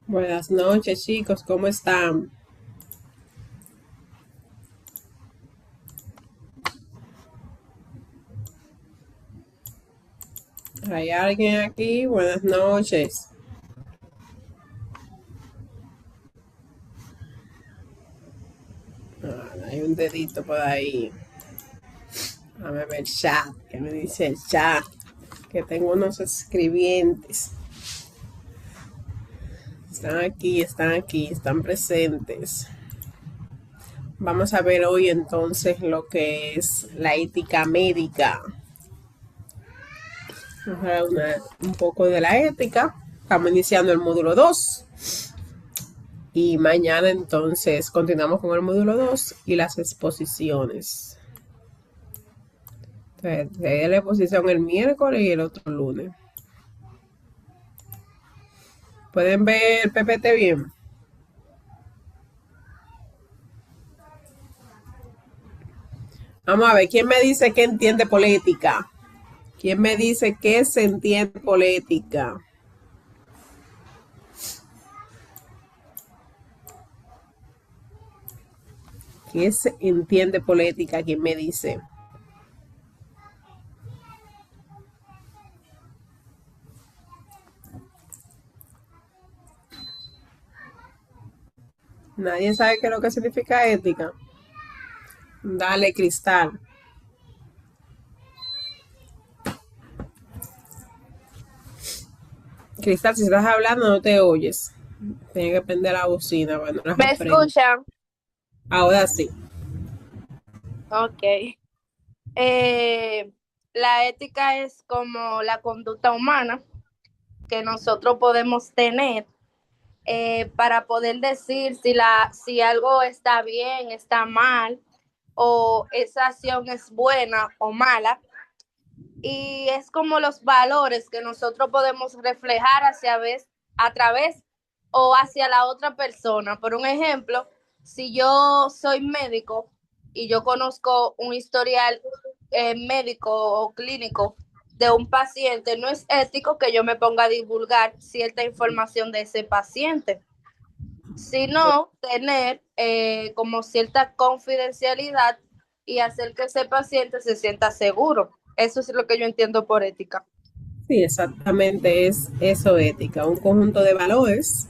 Buenas noches, chicos, ¿cómo están? ¿Hay alguien aquí? Buenas noches. Hay un dedito por ahí. Déjame ver el chat. ¿Qué me dice el chat? Que tengo unos escribientes. Están presentes. Vamos a ver hoy entonces lo que es la ética médica. Vamos a ver un poco de la ética. Estamos iniciando el módulo 2. Y mañana entonces continuamos con el módulo 2 y las exposiciones. Entonces, la exposición el miércoles y el otro lunes. ¿Pueden ver el PPT bien? Vamos a ver, ¿quién me dice que entiende política? ¿Quién me dice que se entiende política? ¿Qué se entiende política? ¿Quién me dice? Nadie sabe qué es lo que significa ética. Dale, Cristal. Cristal, si estás hablando no te oyes. Tienes que prender la bocina cuando las ¿Me aprende. escuchan? Ahora sí. Ok. Eh, la ética es como la conducta humana que nosotros podemos tener para poder decir si algo está bien, está mal, o esa acción es buena o mala. Y es como los valores que nosotros podemos reflejar a través o hacia la otra persona. Por un ejemplo, si yo soy médico y yo conozco un historial médico o clínico de un paciente, no es ético que yo me ponga a divulgar cierta información de ese paciente, sino tener como cierta confidencialidad y hacer que ese paciente se sienta seguro. Eso es lo que yo entiendo por ética. Sí, exactamente es eso ética, un conjunto de valores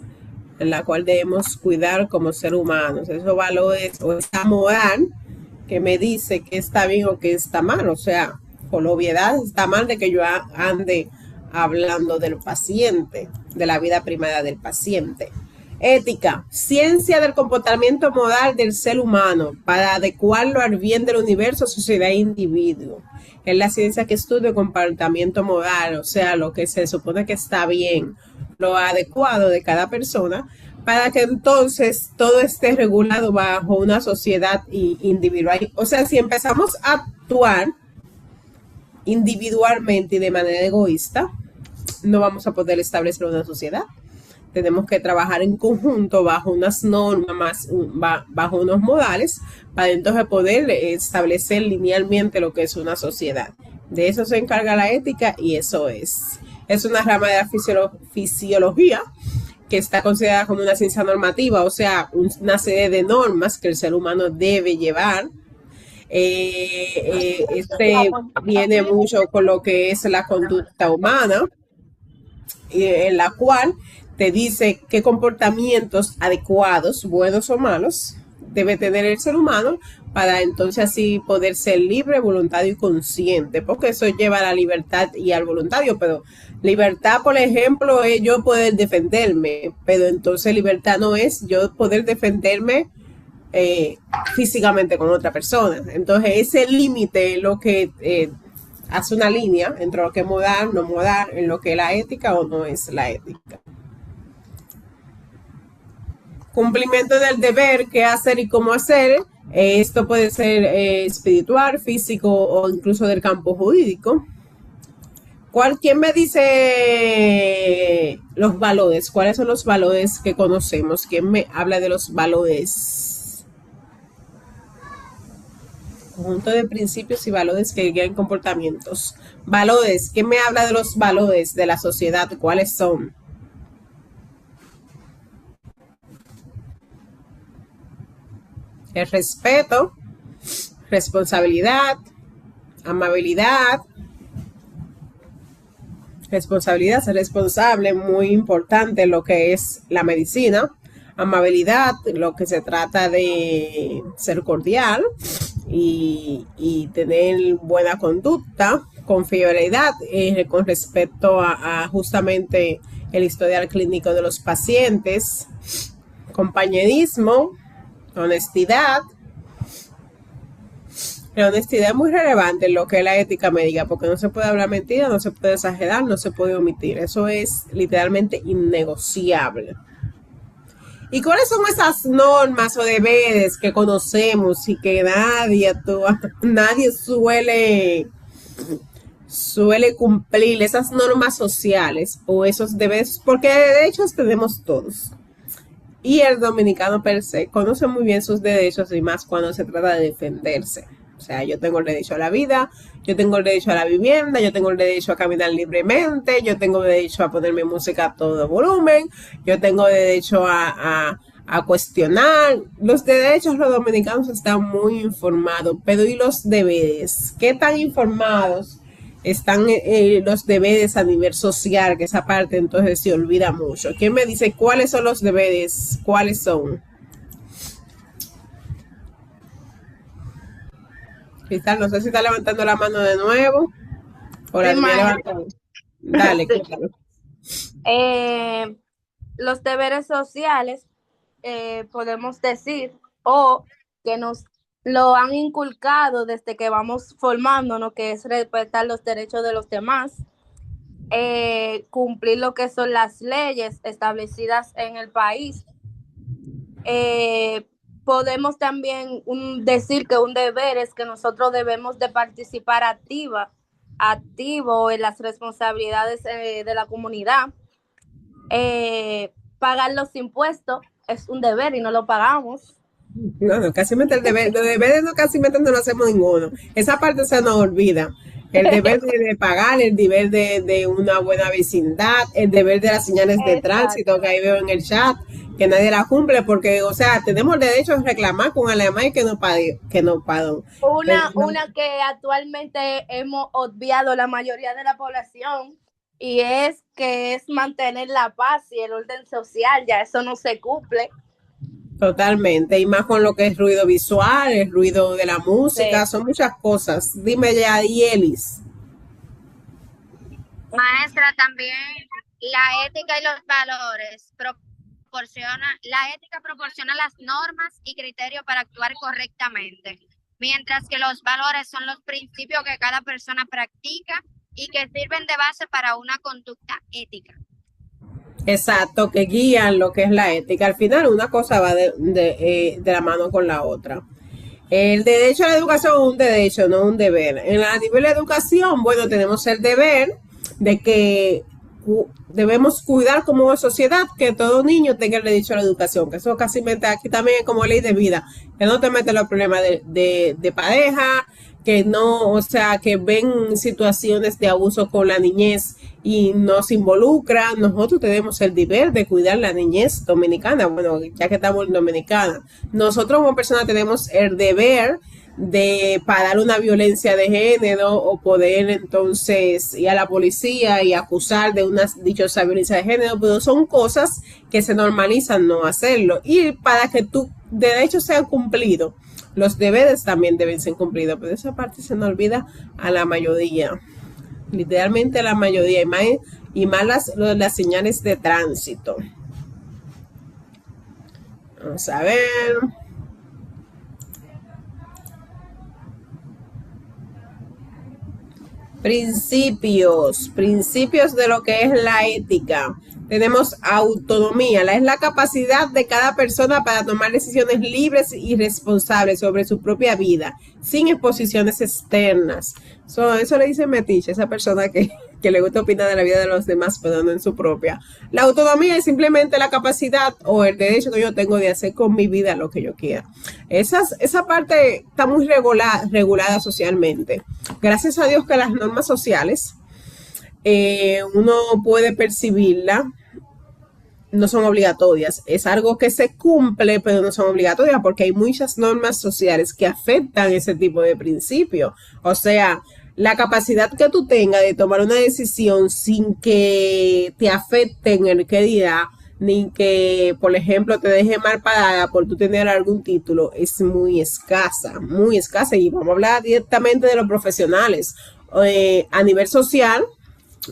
en la cual debemos cuidar como ser humanos. Esos valores o esa moral que me dice que está bien o que está mal. O sea, con obviedad está mal de que yo ande hablando del paciente, de la vida privada del paciente. Ética, ciencia del comportamiento moral del ser humano para adecuarlo al bien del universo, sociedad e individuo. Es la ciencia que estudia el comportamiento moral, o sea, lo que se supone que está bien, lo adecuado de cada persona, para que entonces todo esté regulado bajo una sociedad individual. O sea, si empezamos a actuar individualmente y de manera egoísta, no vamos a poder establecer una sociedad. Tenemos que trabajar en conjunto bajo unas normas, bajo unos modales, para entonces poder establecer linealmente lo que es una sociedad. De eso se encarga la ética y eso es. Es una rama de la fisiología que está considerada como una ciencia normativa, o sea, una serie de normas que el ser humano debe llevar. Este viene mucho con lo que es la conducta humana, en la cual te dice qué comportamientos adecuados, buenos o malos, debe tener el ser humano para entonces así poder ser libre, voluntario y consciente, porque eso lleva a la libertad y al voluntario, pero libertad, por ejemplo, es yo poder defenderme, pero entonces libertad no es yo poder defenderme eh, físicamente con otra persona. Entonces ese límite es lo que hace una línea entre lo que es moral, no moral, en lo que es la ética o no es la ética. Cumplimiento del deber, qué hacer y cómo hacer. Esto puede ser espiritual, físico o incluso del campo jurídico. ¿Quién me dice los valores? ¿Cuáles son los valores que conocemos? ¿Quién me habla de los valores? Conjunto de principios y valores que guían comportamientos. Valores, ¿quién me habla de los valores de la sociedad? ¿Cuáles son? El respeto, responsabilidad, amabilidad, responsabilidad, ser responsable, muy importante lo que es la medicina, amabilidad, lo que se trata de ser cordial y tener buena conducta, confiabilidad con respecto a justamente el historial clínico de los pacientes, compañerismo, honestidad. La honestidad es muy relevante en lo que es la ética médica, porque no se puede hablar mentira, no se puede exagerar, no se puede omitir. Eso es literalmente innegociable. ¿Y cuáles son esas normas o deberes que conocemos y que nadie suele cumplir? Esas normas sociales o esos deberes, porque derechos tenemos todos. Y el dominicano per se conoce muy bien sus derechos y más cuando se trata de defenderse. O sea, yo tengo el derecho a la vida, yo tengo el derecho a la vivienda, yo tengo el derecho a caminar libremente, yo tengo el derecho a ponerme música a todo volumen, yo tengo el derecho a cuestionar. Los derechos, los dominicanos están muy informados, pero ¿y los deberes? ¿Qué tan informados están los deberes a nivel social? Que esa parte entonces se olvida mucho. ¿Quién me dice cuáles son los deberes? ¿Cuáles son? Cristal, no sé si está levantando la mano de nuevo o la tenía levantada. Dale, cuéntalo. Los deberes sociales, podemos decir, o que nos lo han inculcado desde que vamos formándonos, que es respetar los derechos de los demás, cumplir lo que son las leyes establecidas en el país. Podemos también decir que un deber es que nosotros debemos de participar activo en las responsabilidades de la comunidad. Pagar los impuestos es un deber y no lo pagamos. No, casi el deber, los deberes no casi no lo hacemos ninguno. Esa parte se nos olvida. El deber de pagar, el deber de una buena vecindad, el deber de las señales de tránsito que ahí veo en el chat, que nadie la cumple porque, o sea, tenemos el derecho a reclamar con alemán que no pagó. Una que actualmente hemos obviado la mayoría de la población y es mantener la paz y el orden social, ya eso no se cumple. Totalmente, y más con lo que es ruido visual, el ruido de la música, sí. Son muchas cosas. Dime ya, Yelis. Maestra, también la ética y los valores la ética proporciona las normas y criterios para actuar correctamente, mientras que los valores son los principios que cada persona practica y que sirven de base para una conducta ética. Exacto, que guían lo que es la ética. Al final una cosa va de la mano con la otra. El derecho a la educación es un derecho, no un deber. En la nivel de educación, bueno, tenemos el deber de que debemos cuidar como sociedad que todo niño tenga el derecho a la educación, que eso casi aquí también es como ley de vida, que no te meten los problemas de pareja, que no, o sea, que ven situaciones de abuso con la niñez y nos involucra. Nosotros tenemos el deber de cuidar la niñez dominicana, bueno, ya que estamos en Dominicana. Nosotros como personas tenemos el deber de parar una violencia de género o poder entonces ir a la policía y acusar de una dichosa violencia de género, pero son cosas que se normalizan no hacerlo. Y para que tus derechos sean cumplidos, los deberes también deben ser cumplidos, pero esa parte se nos olvida a la mayoría, literalmente a la mayoría, y más las señales de tránsito. Vamos a ver. Principios de lo que es la ética. Tenemos autonomía, es la capacidad de cada persona para tomar decisiones libres y responsables sobre su propia vida, sin exposiciones externas. Eso le dice Metiche, esa persona que le gusta opinar de la vida de los demás, pero no en su propia. La autonomía es simplemente la capacidad o el derecho que yo tengo de hacer con mi vida lo que yo quiera. Esa parte está muy regulada socialmente. Gracias a Dios que las normas sociales uno puede percibirla no son obligatorias. Es algo que se cumple, pero no son obligatorias porque hay muchas normas sociales que afectan ese tipo de principio. O sea, la capacidad que tú tengas de tomar una decisión sin que te afecten el que dirá, ni que, por ejemplo, te deje mal parada por tú tener algún título, es muy escasa. Y vamos a hablar directamente de los profesionales. A nivel social,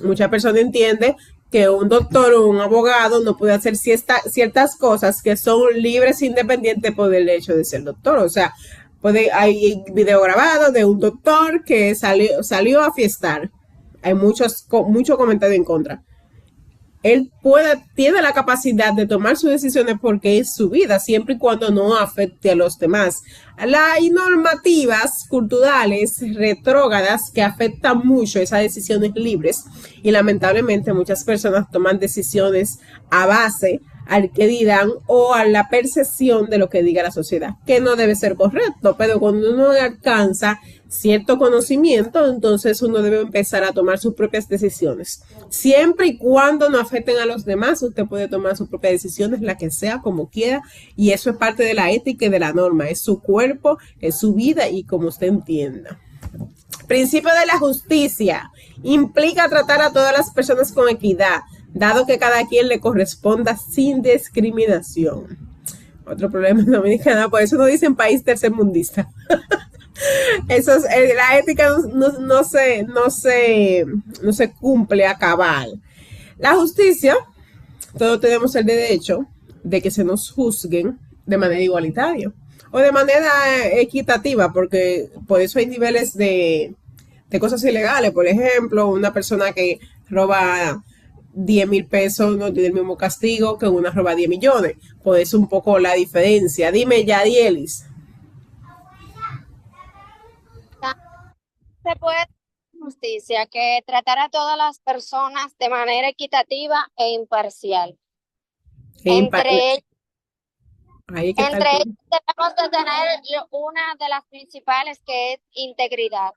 mucha persona entiende que un doctor o un abogado no puede hacer ciertas cosas que son libres e independientes por el hecho de ser doctor. O sea, hay video grabado de un doctor que salió a fiestar. Hay mucho comentario en contra. Él tiene la capacidad de tomar sus decisiones porque es su vida, siempre y cuando no afecte a los demás. Hay normativas culturales retrógradas que afectan mucho esas decisiones libres y lamentablemente muchas personas toman decisiones a base al que dirán o a la percepción de lo que diga la sociedad, que no debe ser correcto, pero cuando uno alcanza cierto conocimiento, entonces uno debe empezar a tomar sus propias decisiones. Siempre y cuando no afecten a los demás, usted puede tomar sus propias decisiones, la que sea, como quiera, y eso es parte de la ética y de la norma. Es su cuerpo, es su vida y como usted entienda. Principio de la justicia implica tratar a todas las personas con equidad, dado que cada quien le corresponda sin discriminación. Otro problema en Dominicana, por eso no dicen país tercermundista. Eso es, la ética no se cumple a cabal. La justicia, todos tenemos el derecho de que se nos juzguen de manera igualitaria o de manera equitativa, porque por eso hay niveles de cosas ilegales. Por ejemplo, una persona que roba 10,000 pesos no tiene el mismo castigo que una roba 10 millones. Por eso un poco la diferencia. Dime, Yadielis. Se puede justicia que tratar a todas las personas de manera equitativa e imparcial. Entre ellos debemos de tener una de las principales, que es integridad.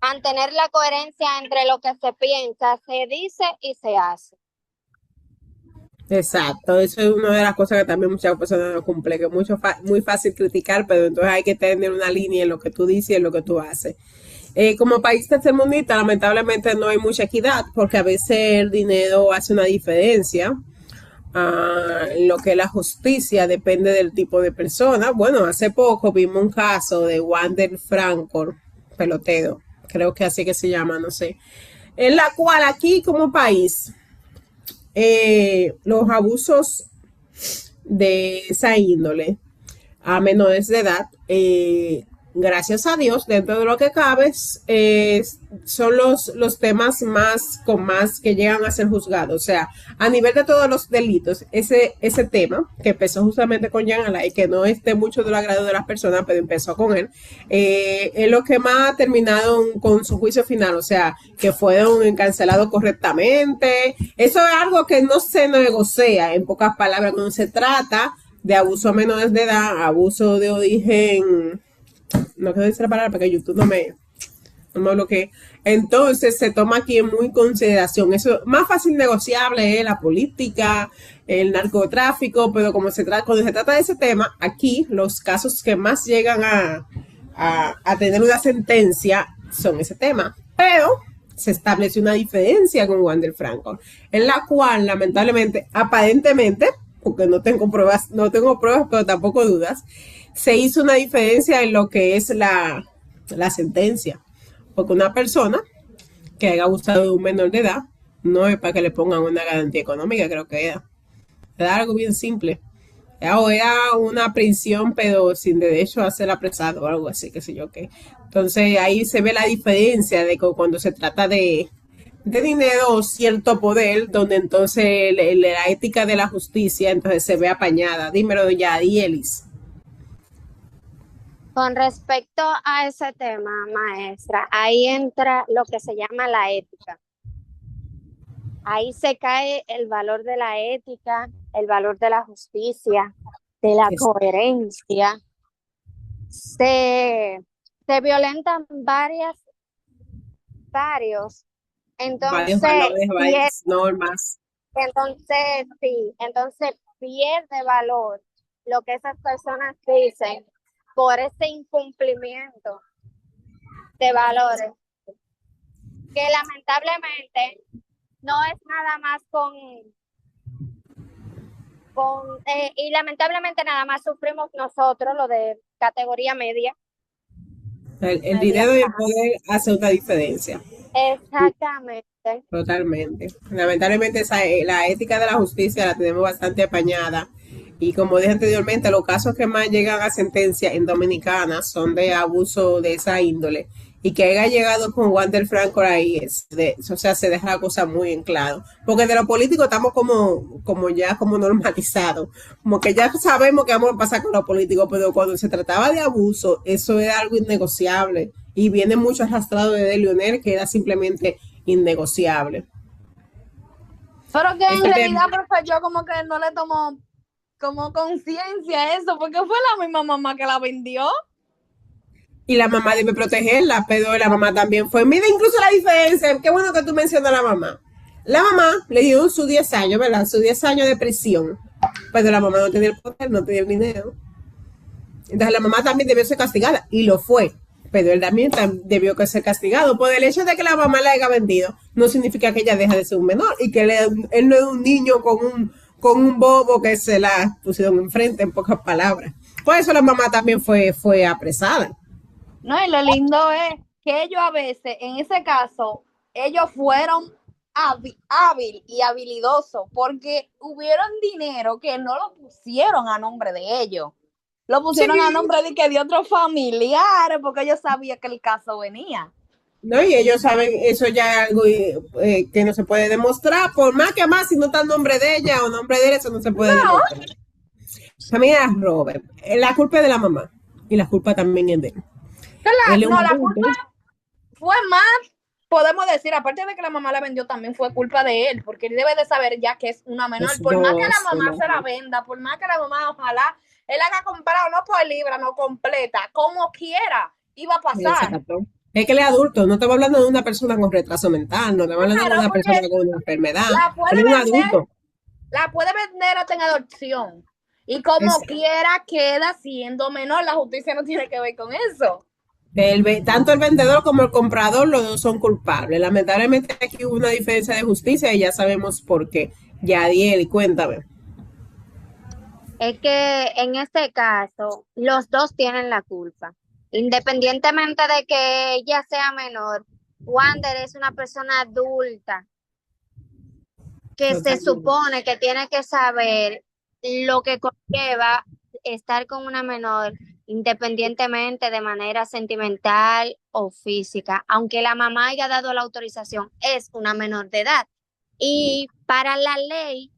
Mantener la coherencia entre lo que se piensa, se dice y se hace. Exacto, eso es una de las cosas que también muchas personas no cumplen, que es muy fácil criticar, pero entonces hay que tener una línea en lo que tú dices y en lo que tú haces. Como país tercermundista, lamentablemente no hay mucha equidad, porque a veces el dinero hace una diferencia. Lo que es la justicia depende del tipo de persona. Bueno, hace poco vimos un caso de Wander Franco, pelotero, creo que así que se llama, no sé, en la cual aquí como país los abusos de esa índole a menores de edad, gracias a Dios, dentro de lo que cabe, son los temas más que llegan a ser juzgados. O sea, a nivel de todos los delitos, ese tema, que empezó justamente con Jean Alain, que no es de mucho del agrado de las personas, pero empezó con él, es lo que más ha terminado con su juicio final. O sea, que fueron encarcelados correctamente. Eso es algo que no se negocia, en pocas palabras, cuando se trata de abuso a menores de edad, abuso de origen, no quiero decir la palabra porque YouTube no me bloquee. Entonces se toma aquí en muy consideración. Eso más fácil negociable es la política, el narcotráfico, pero cuando se trata de ese tema, aquí los casos que más llegan a tener una sentencia son ese tema. Pero se establece una diferencia con Wander Franco, en la cual lamentablemente, aparentemente, porque no tengo pruebas, pero tampoco dudas, se hizo una diferencia en lo que es la sentencia. Porque una persona que haya abusado de un menor de edad no es para que le pongan una garantía económica, creo que era algo bien simple. O era una prisión, pero sin derecho a ser apresado o algo así, qué sé yo qué. Entonces ahí se ve la diferencia de que cuando se trata de dinero o cierto poder, donde entonces la ética de la justicia entonces se ve apañada. Dímelo ya, Dielis. Con respecto a ese tema, maestra, ahí entra lo que se llama la ética. Ahí se cae el valor de la ética, el valor de la justicia, de la coherencia. Se violentan varios. Entonces, varios valores, varias normas. Entonces, sí, entonces pierde valor lo que esas personas dicen por ese incumplimiento de valores, que lamentablemente no es nada más y lamentablemente nada más sufrimos nosotros, lo de categoría media, El media. dinero y el poder hace una diferencia. Exactamente. Totalmente. Lamentablemente la ética de la justicia la tenemos bastante apañada y como dije anteriormente, los casos que más llegan a sentencia en Dominicana son de abuso de esa índole y que haya llegado con Wander Franco ahí o sea, se deja la cosa muy en claro. Porque de lo político estamos como ya como normalizados, como que ya sabemos que vamos a pasar con lo político, pero cuando se trataba de abuso, eso era algo innegociable y viene mucho arrastrado de Leonel, que era simplemente innegociable. Pero que en Ese tema, realidad, profe, yo como que no le tomo como conciencia a eso, porque fue la misma mamá que la vendió. y la mamá debe protegerla, pero la mamá también fue. Mira incluso la diferencia, qué bueno que tú mencionas a la mamá. La mamá le dio sus 10 años, ¿verdad? Sus 10 años de prisión, pero la mamá no tenía el poder, no tenía el dinero. Entonces la mamá también debió ser castigada, y lo fue. Pero él también debió ser castigado. Por el hecho de que la mamá la haya vendido, no significa que ella deja de ser un menor y que él no es un niño con un bobo que se la pusieron enfrente, en pocas palabras. Por eso la mamá también fue apresada. No, y lo lindo es que ellos a veces, en ese caso, ellos fueron hábil y habilidosos porque hubieron dinero que no lo pusieron a nombre de ellos. Lo pusieron a Sí. nombre de otros familiares porque ellos sabían que el caso venía. ¿No? Y ellos saben, eso ya es algo que no se puede demostrar, por más que más, si no está el nombre de ella o nombre de él, eso no se puede No, demostrar. Familia Robert, la culpa es de la mamá y la culpa también es de él. Él es un no, la adulto. culpa fue más, podemos decir, aparte de que la mamá la vendió, también fue culpa de él, porque él debe de saber ya que es una menor. Es Por más que la dos, mamá se la venda, por más que la mamá, ojalá, él haga comprado, no por libra, no completa, como quiera, iba a pasar. exacto. Es que él es adulto, no estamos hablando de una persona con retraso mental, no estamos hablando de Claro, una persona porque con una enfermedad, la él puede es un vender, adulto. la puede vender hasta en adopción. Y como Es- quiera queda siendo menor, la justicia no tiene que ver con eso. tanto el vendedor como el comprador, los dos son culpables. Lamentablemente aquí hubo una diferencia de justicia y ya sabemos por qué. Yadiel, cuéntame. Es que en este caso, los dos tienen la culpa. Independientemente de que ella sea menor, Wander es una persona adulta que se Totalmente. supone que tiene que saber lo que conlleva estar con una menor, independientemente de manera sentimental o física. Aunque la mamá haya dado la autorización, es una menor de edad. Y para la ley,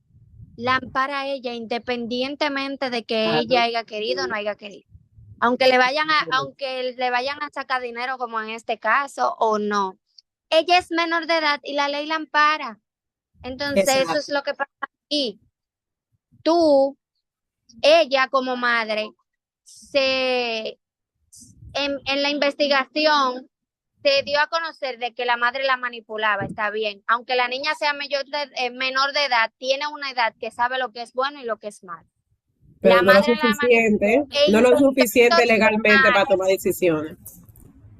la ampara a ella independientemente de que ella haya querido o no haya querido. Aunque le vayan a sacar dinero, como en este caso, o no. Ella es menor de edad y la ley la ampara. Entonces, eso es Exacto. lo que pasa aquí. Tú, ella como madre, se, en la investigación se dio a conocer de que la madre la manipulaba, está bien. Aunque la niña sea menor de edad, tiene una edad que sabe lo que es bueno y lo que es malo. Pero La no lo madre la suficiente, manipuló e no lo intentó suficiente legalmente extorsionar. para tomar decisiones.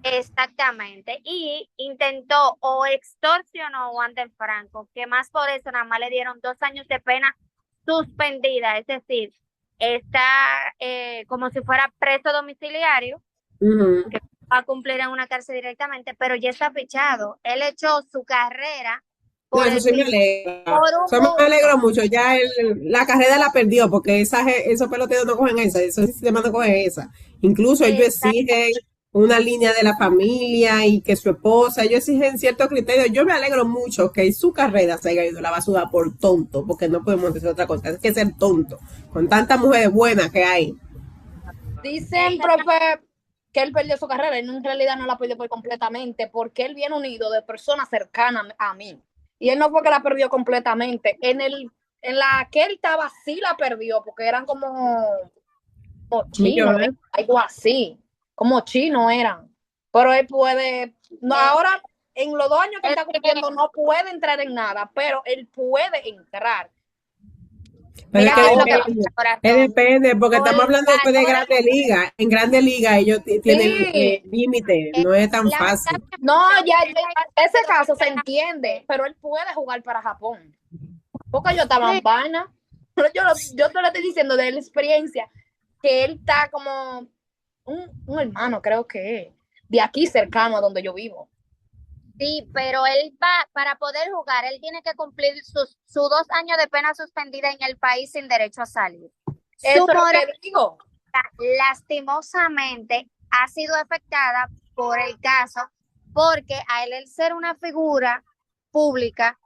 Exactamente. Y intentó o extorsionó a Wander Franco, que más por eso nada más le dieron 2 años de pena suspendida, es decir, está como si fuera preso domiciliario, Ujú. que va a cumplir en una cárcel directamente, pero ya está fichado. Él echó su carrera No, por eso el sí me piso por alegra. un Eso me gusto. alegro mucho. Ya la carrera la perdió porque esos peloteros no cogen esa, esos sistemas no cogen esa. Incluso ellos exigen una línea de la familia y que su esposa, ellos exigen ciertos criterios. Yo me alegro mucho que su carrera se haya ido a la basura por tonto, porque no podemos decir otra cosa, es que ser tonto, con tantas mujeres buenas que hay. Dicen, profe, que él perdió su carrera y en realidad no la perdió por completamente porque él viene unido de personas cercanas a mí. Y él no fue que la perdió completamente. En la que él estaba sí la perdió porque eran como chinos, Millones. algo así. Como chinos eran. Pero él puede, no, ahora en los 2 años que él está cumpliendo no puede entrar en nada, pero él puede entrar. Pero Mira es qué es que lo que depende, pasa, corazón. depende, porque estamos hablando después de Valores, Grandes Ligas. En Grandes Ligas ellos tienen Sí, límite, no es tan fácil. lamentablemente, no, ya hay ese caso se personas entiende, pero él puede jugar para Japón. Porque yo estaba en que vaina. Yo te lo estoy diciendo de la experiencia, que él está como un hermano, creo que es, de aquí cercano a donde yo vivo. sí, pero él va, para poder jugar, él tiene que cumplir sus 2 años de pena suspendida en el país sin derecho a salir. Eso Su es lo moral, que digo. lastimosamente, ha sido afectada por el caso, porque a él, el ser una figura pública,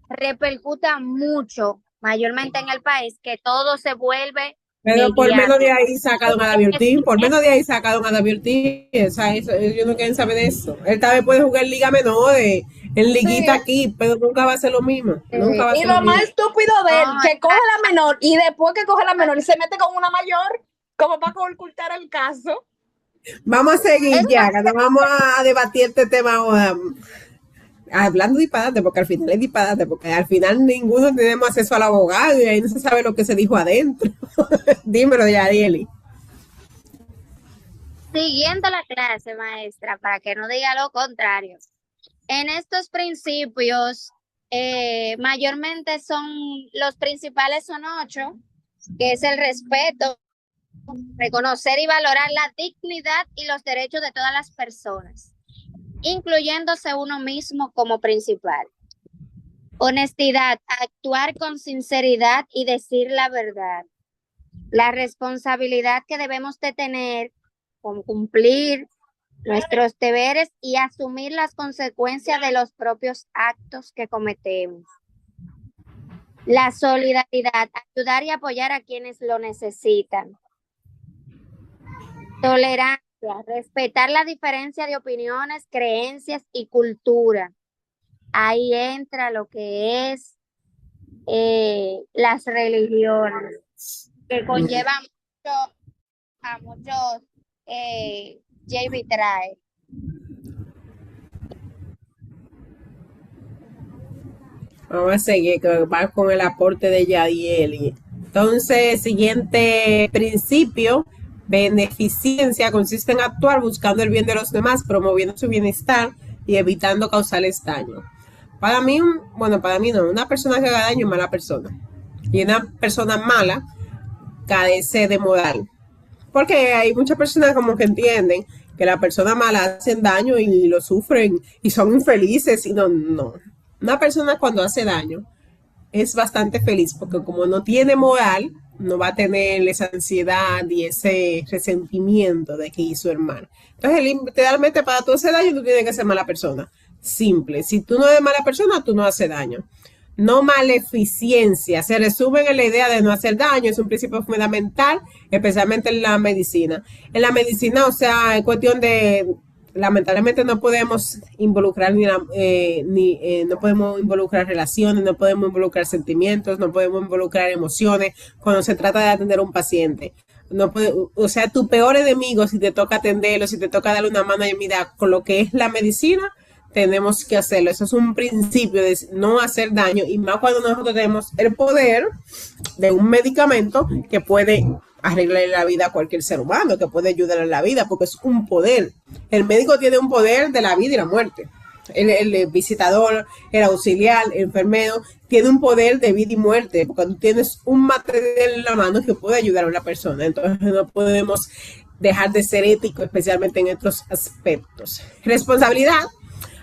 repercuta mucho, mayormente en el país, que todo se vuelve Pero por menos de mediático. ahí sacaron a David Ortiz, por menos de ahí sacaron a David Ortiz, ellos no quieren saber de eso. Él tal vez puede jugar en liga menores, en liguita Sí. aquí, pero nunca va a ser lo mismo, nunca va a Y ser lo lo mismo. más estúpido de él, No, que coge la menor y después que coge la menor y se mete con una mayor, como para ocultar el caso. Vamos a seguir es ya, que no vamos a debatir este tema ahora. Hablando de disparate, porque al final es disparate, porque al final ninguno tenemos acceso al abogado y ahí no se sabe lo que se dijo adentro. Dímelo, Yadieli. siguiendo la clase, maestra, para que no diga lo contrario. En estos principios, mayormente los principales son 8, que es el respeto, reconocer y valorar la dignidad y los derechos de todas las personas, incluyéndose uno mismo como principal. Honestidad, actuar con sinceridad y decir la verdad. La responsabilidad que debemos de tener con cumplir nuestros deberes y asumir las consecuencias de los propios actos que cometemos. La solidaridad, ayudar y apoyar a quienes lo necesitan. Tolerancia, respetar la diferencia de opiniones, creencias y cultura. Ahí entra lo que es las religiones, que conllevan a muchos JB trae. Vamos a seguir, que va con el aporte de Yadieli. Entonces, siguiente principio, beneficencia, consiste en actuar buscando el bien de los demás, promoviendo su bienestar y evitando causarles daño. Para mí, para mí no, una persona que haga daño es mala persona. Y una persona mala carece de moral. Porque hay muchas personas como que entienden que la persona mala hacen daño y lo sufren y son infelices y no. Una persona cuando hace daño es bastante feliz porque como no tiene moral, no va a tener esa ansiedad y ese resentimiento de que hizo el mal. Entonces, literalmente para tú hacer daño, tú tienes que ser mala persona. Simple. Si tú no eres mala persona, tú no haces daño. No maleficencia. Se resume en la idea de no hacer daño. Es un principio fundamental, especialmente en la medicina. En la medicina, o sea, es cuestión de... Lamentablemente no podemos involucrar no podemos involucrar relaciones, no podemos involucrar sentimientos, no podemos involucrar emociones cuando se trata de atender a un paciente. No puede, o sea, tu peor enemigo, si te toca atenderlo, si te toca darle una mano y mira, con lo que es la medicina, tenemos que hacerlo. Eso es un principio de no hacer daño, y más cuando nosotros tenemos el poder de un medicamento que puede arreglarle la vida a cualquier ser humano, que puede ayudarle en la vida, porque es un poder. El médico tiene un poder de la vida y la muerte. El visitador, el auxiliar, el enfermero, tiene un poder de vida y muerte, porque tú tienes un material en la mano que puede ayudar a una persona. Entonces no podemos dejar de ser éticos, especialmente en estos aspectos. Responsabilidad,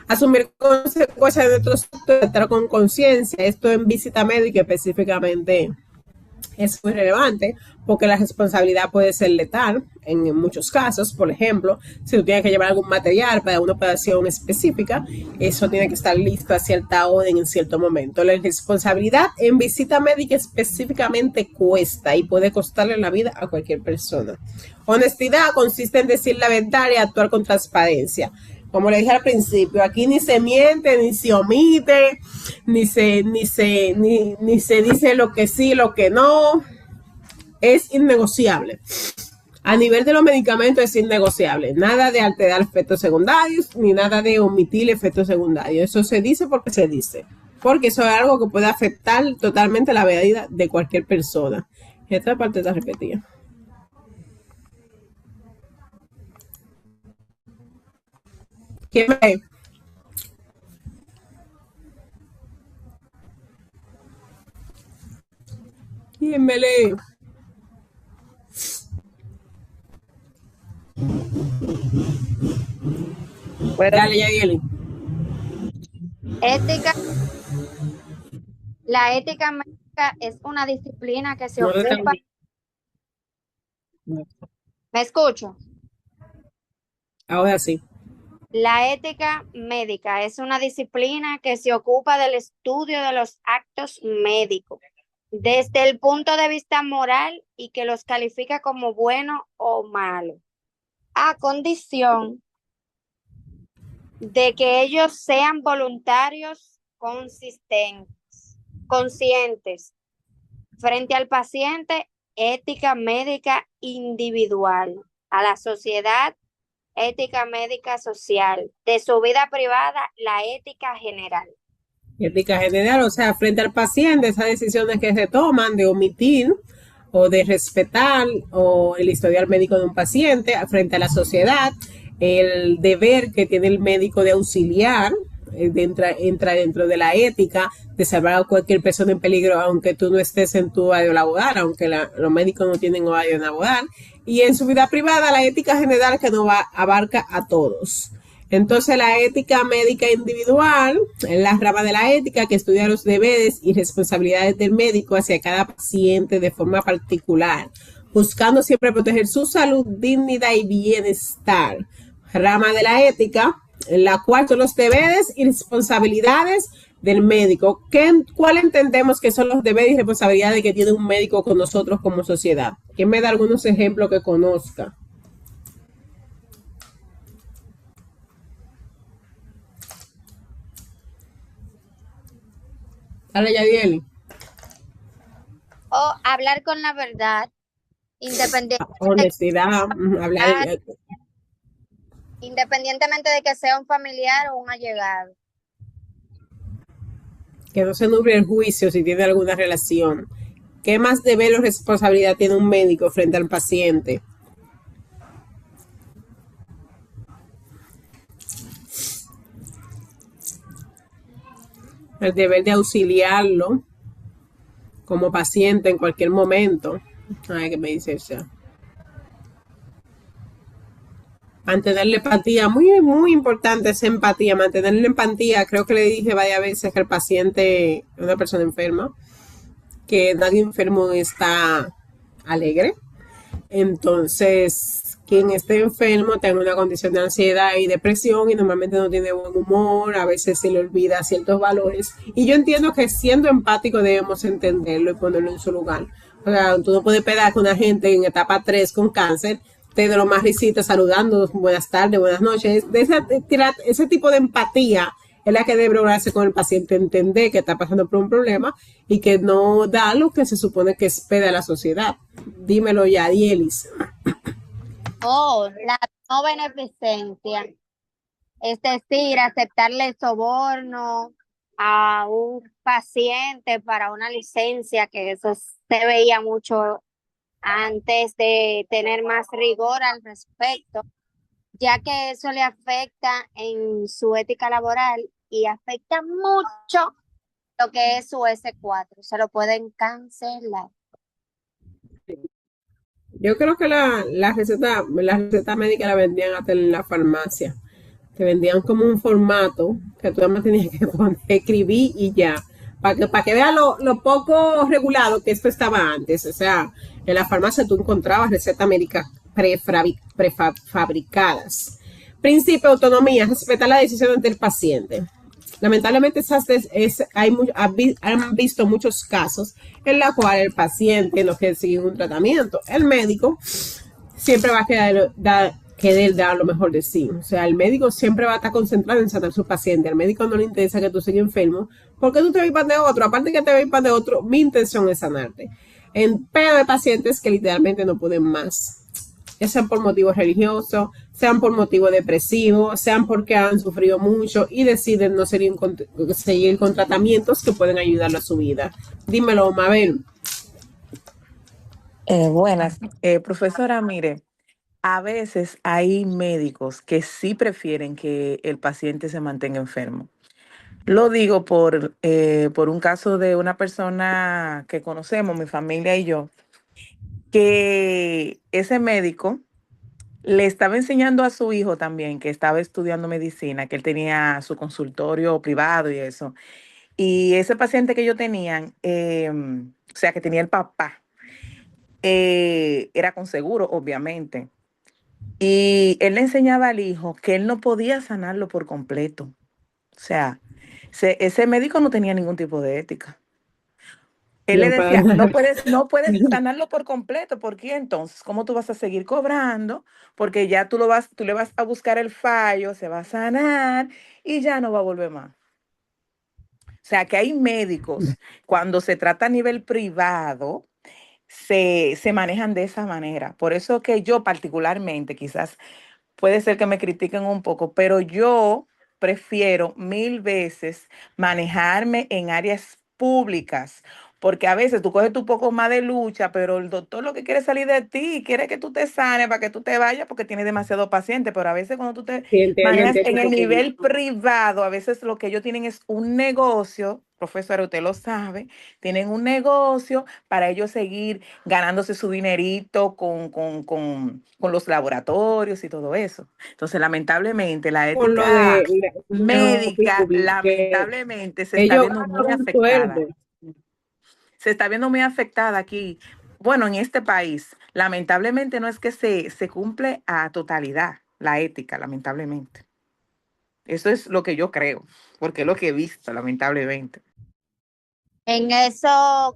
asumir consecuencias de nuestros actos, tratar con conciencia. Esto en visita médica específicamente es muy relevante porque la responsabilidad puede ser letal en muchos casos. Por ejemplo, si tú tienes que llevar algún material para una operación específica, eso tiene que estar listo a cierta orden en cierto momento. La responsabilidad en visita médica específicamente cuesta y puede costarle la vida a cualquier persona. Honestidad consiste en decir la verdad y actuar con transparencia. Como le dije al principio, aquí ni se miente, ni se omite, ni se dice lo que sí, lo que no. Es innegociable. A nivel de los medicamentos es innegociable. Nada de alterar efectos secundarios, ni nada de omitir efectos secundarios. Eso se dice porque se dice. Porque eso es algo que puede afectar totalmente la vida de cualquier persona. Esta parte está repetida. ¿Quién me lee? ¿Quién me lee? Bueno, Dale, Yadieli. Ética, la ética médica es una disciplina que se No te ocupa. están- ¿Me escucho? Ahora sí. La ética médica es una disciplina que se ocupa del estudio de los actos médicos desde el punto de vista moral y que los califica como buenos o malos, a condición de que ellos sean voluntarios, conscientes frente al paciente, ética médica individual, a la sociedad, ética médica social, de su vida privada, la ética general. Ética general, o sea, frente al paciente, esas decisiones que se toman de omitir o de respetar o el historial médico de un paciente, frente a la sociedad, el deber que tiene el médico de auxiliar, entra dentro de la ética de salvar a cualquier persona en peligro, aunque tú no estés en tu horario laboral, aunque los médicos no tienen horario laboral, y en su vida privada la ética general que no abarca a todos. Entonces la ética médica individual es la rama de la ética que estudia los deberes y responsabilidades del médico hacia cada paciente de forma particular, buscando siempre proteger su salud, dignidad y bienestar. Rama de la ética, en la cual son los deberes y responsabilidades del médico. ¿Cuál entendemos que son los deberes y responsabilidades que tiene un médico con nosotros como sociedad? ¿Quién me da algunos ejemplos que conozca? Dale, Yadieli. O hablar con la verdad, Honestidad, hablar, independientemente de que sea un familiar o un allegado. que no se nuble el juicio si tiene alguna relación. ¿Qué más deber o responsabilidad tiene un médico frente al paciente? El deber de auxiliarlo como paciente en cualquier momento. Ay, ¿qué me dice ella? Mantenerle empatía, muy, muy importante esa empatía, mantenerle empatía. Creo que le dije varias veces que el paciente es una persona enferma, que nadie enfermo está alegre. Entonces, quien esté enfermo tiene una condición de ansiedad y depresión y normalmente no tiene buen humor, a veces se le olvida ciertos valores. Y yo entiendo que siendo empático debemos entenderlo y ponerlo en su lugar. O sea, tú no puedes esperar que una gente en etapa 3 con cáncer te de lo más risita saludando, buenas tardes, buenas noches. Ese tipo de empatía es la que debe lograrse con el paciente, entender que está pasando por un problema y que no da lo que se supone que espera la sociedad. Dímelo ya, Dielis. La no beneficencia, es decir, aceptarle soborno a un paciente para una licencia, que eso se veía mucho antes de tener más rigor al respecto, ya que eso le afecta en su ética laboral y afecta mucho lo que es su S4, se lo pueden cancelar. Yo creo que la receta médica la vendían hasta en la farmacia. Te vendían como un formato que tú además tenías que escribir y ya. Para que veas lo poco regulado que esto estaba antes. O sea, en la farmacia tú encontrabas recetas médicas prefabricadas. Principio de autonomía, respetar la decisión del paciente. Lamentablemente han visto muchos casos en los cuales el paciente no quiere seguir un tratamiento. El médico siempre va a querer dar lo mejor de sí. O sea, el médico siempre va a estar concentrado en sanar a su paciente. Al médico no le interesa que tú sigas enfermo, porque tú te vas para de otro. Aparte que te vas para de otro, mi intención es sanarte. Pero hay pacientes que literalmente no pueden más. ya sean por motivos religiosos, sean por motivos depresivos, sean porque han sufrido mucho y deciden no seguir con tratamientos que pueden ayudarlo a su vida. Dímelo, Mabel. Buenas, profesora, mire, a veces hay médicos que sí prefieren que el paciente se mantenga enfermo. Lo digo por un caso de una persona que conocemos, mi familia y yo, que ese médico le estaba enseñando a su hijo también, que estaba estudiando medicina, que él tenía su consultorio privado y eso. Y ese paciente que yo tenían, o sea, que tenía el papá, era con seguro, obviamente. Y él le enseñaba al hijo que él no podía sanarlo por completo. O sea, ese médico no tenía ningún tipo de ética. Él le No, para decía, nada. no puedes sanarlo por completo, ¿por qué entonces? ¿Cómo tú vas a seguir cobrando? Porque ya tú le vas a buscar el fallo, se va a sanar y ya no va a volver más. O sea, que hay médicos, cuando se trata a nivel privado, se manejan de esa manera. Por eso que yo particularmente, quizás puede ser que me critiquen un poco, pero yo prefiero mil veces manejarme en áreas públicas, porque a veces tú coges tu poco más de lucha, pero el doctor lo que quiere es salir de ti, quiere que tú te sanes para que tú te vayas porque tienes demasiado paciente, pero a veces cuando tú te Sí, entiendo, manejas entiendo en el lo que nivel dices. privado, a veces lo que ellos tienen es un negocio, profesor, usted lo sabe, tienen un negocio para ellos seguir ganándose su dinerito con los laboratorios y todo eso. Entonces, lamentablemente, la Con lo ética lo médica, que lamentablemente, se está ellos viendo muy ganan un afectada. sueldo. Se está viendo muy afectada aquí. Bueno, en este país, lamentablemente no es que se cumple a totalidad la ética, lamentablemente. Eso es lo que yo creo, porque es lo que he visto, lamentablemente. En eso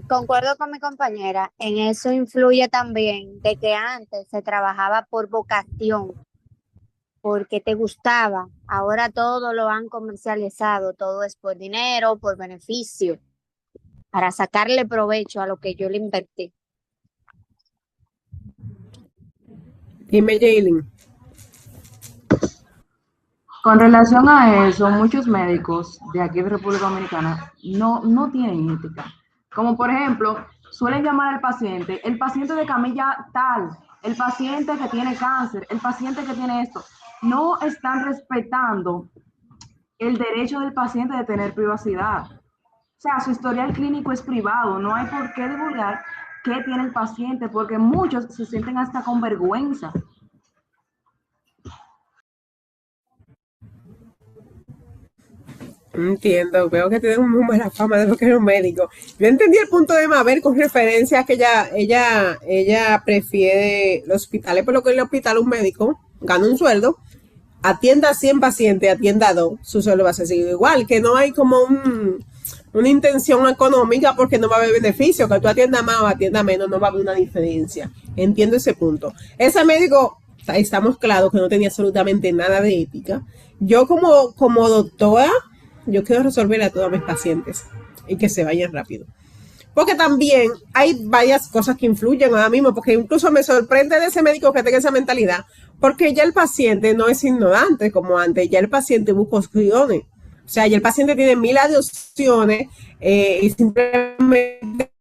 concuerdo con mi compañera, en eso influye también de que antes se trabajaba por vocación, porque te gustaba. Ahora todo lo han comercializado, todo es por dinero, por beneficio, para sacarle provecho a lo que yo le invertí. Dime, Jaylin. Con relación a eso, muchos médicos de aquí de República Dominicana no tienen ética. Como por ejemplo, suelen llamar al paciente, el paciente de camilla tal, el paciente que tiene cáncer, el paciente que tiene esto. No están respetando el derecho del paciente de tener privacidad. O sea, su historial clínico es privado, no hay por qué divulgar qué tiene el paciente, porque muchos se sienten hasta con vergüenza. Entiendo, veo que tiene muy buena fama de lo que es un médico. Yo entendí el punto de Mabel con referencia a que ella prefiere los hospitales, por lo que en el hospital un médico gana un sueldo, atienda a 100 pacientes, atienda a 2, su sueldo va a seguir igual, que no hay como una intención económica porque no va a haber beneficio, que tú atiendas más o atiendas menos, no va a haber una diferencia. Entiendo ese punto. Ese médico, estamos claros que no tenía absolutamente nada de ética. Yo como doctora, yo quiero resolver a todos mis pacientes y que se vayan rápido. Porque también hay varias cosas que influyen ahora mismo, porque incluso me sorprende de ese médico que tenga esa mentalidad, porque ya el paciente no es ignorante como antes, ya el paciente busca opciones. O sea, ya el paciente tiene miles de opciones y simplemente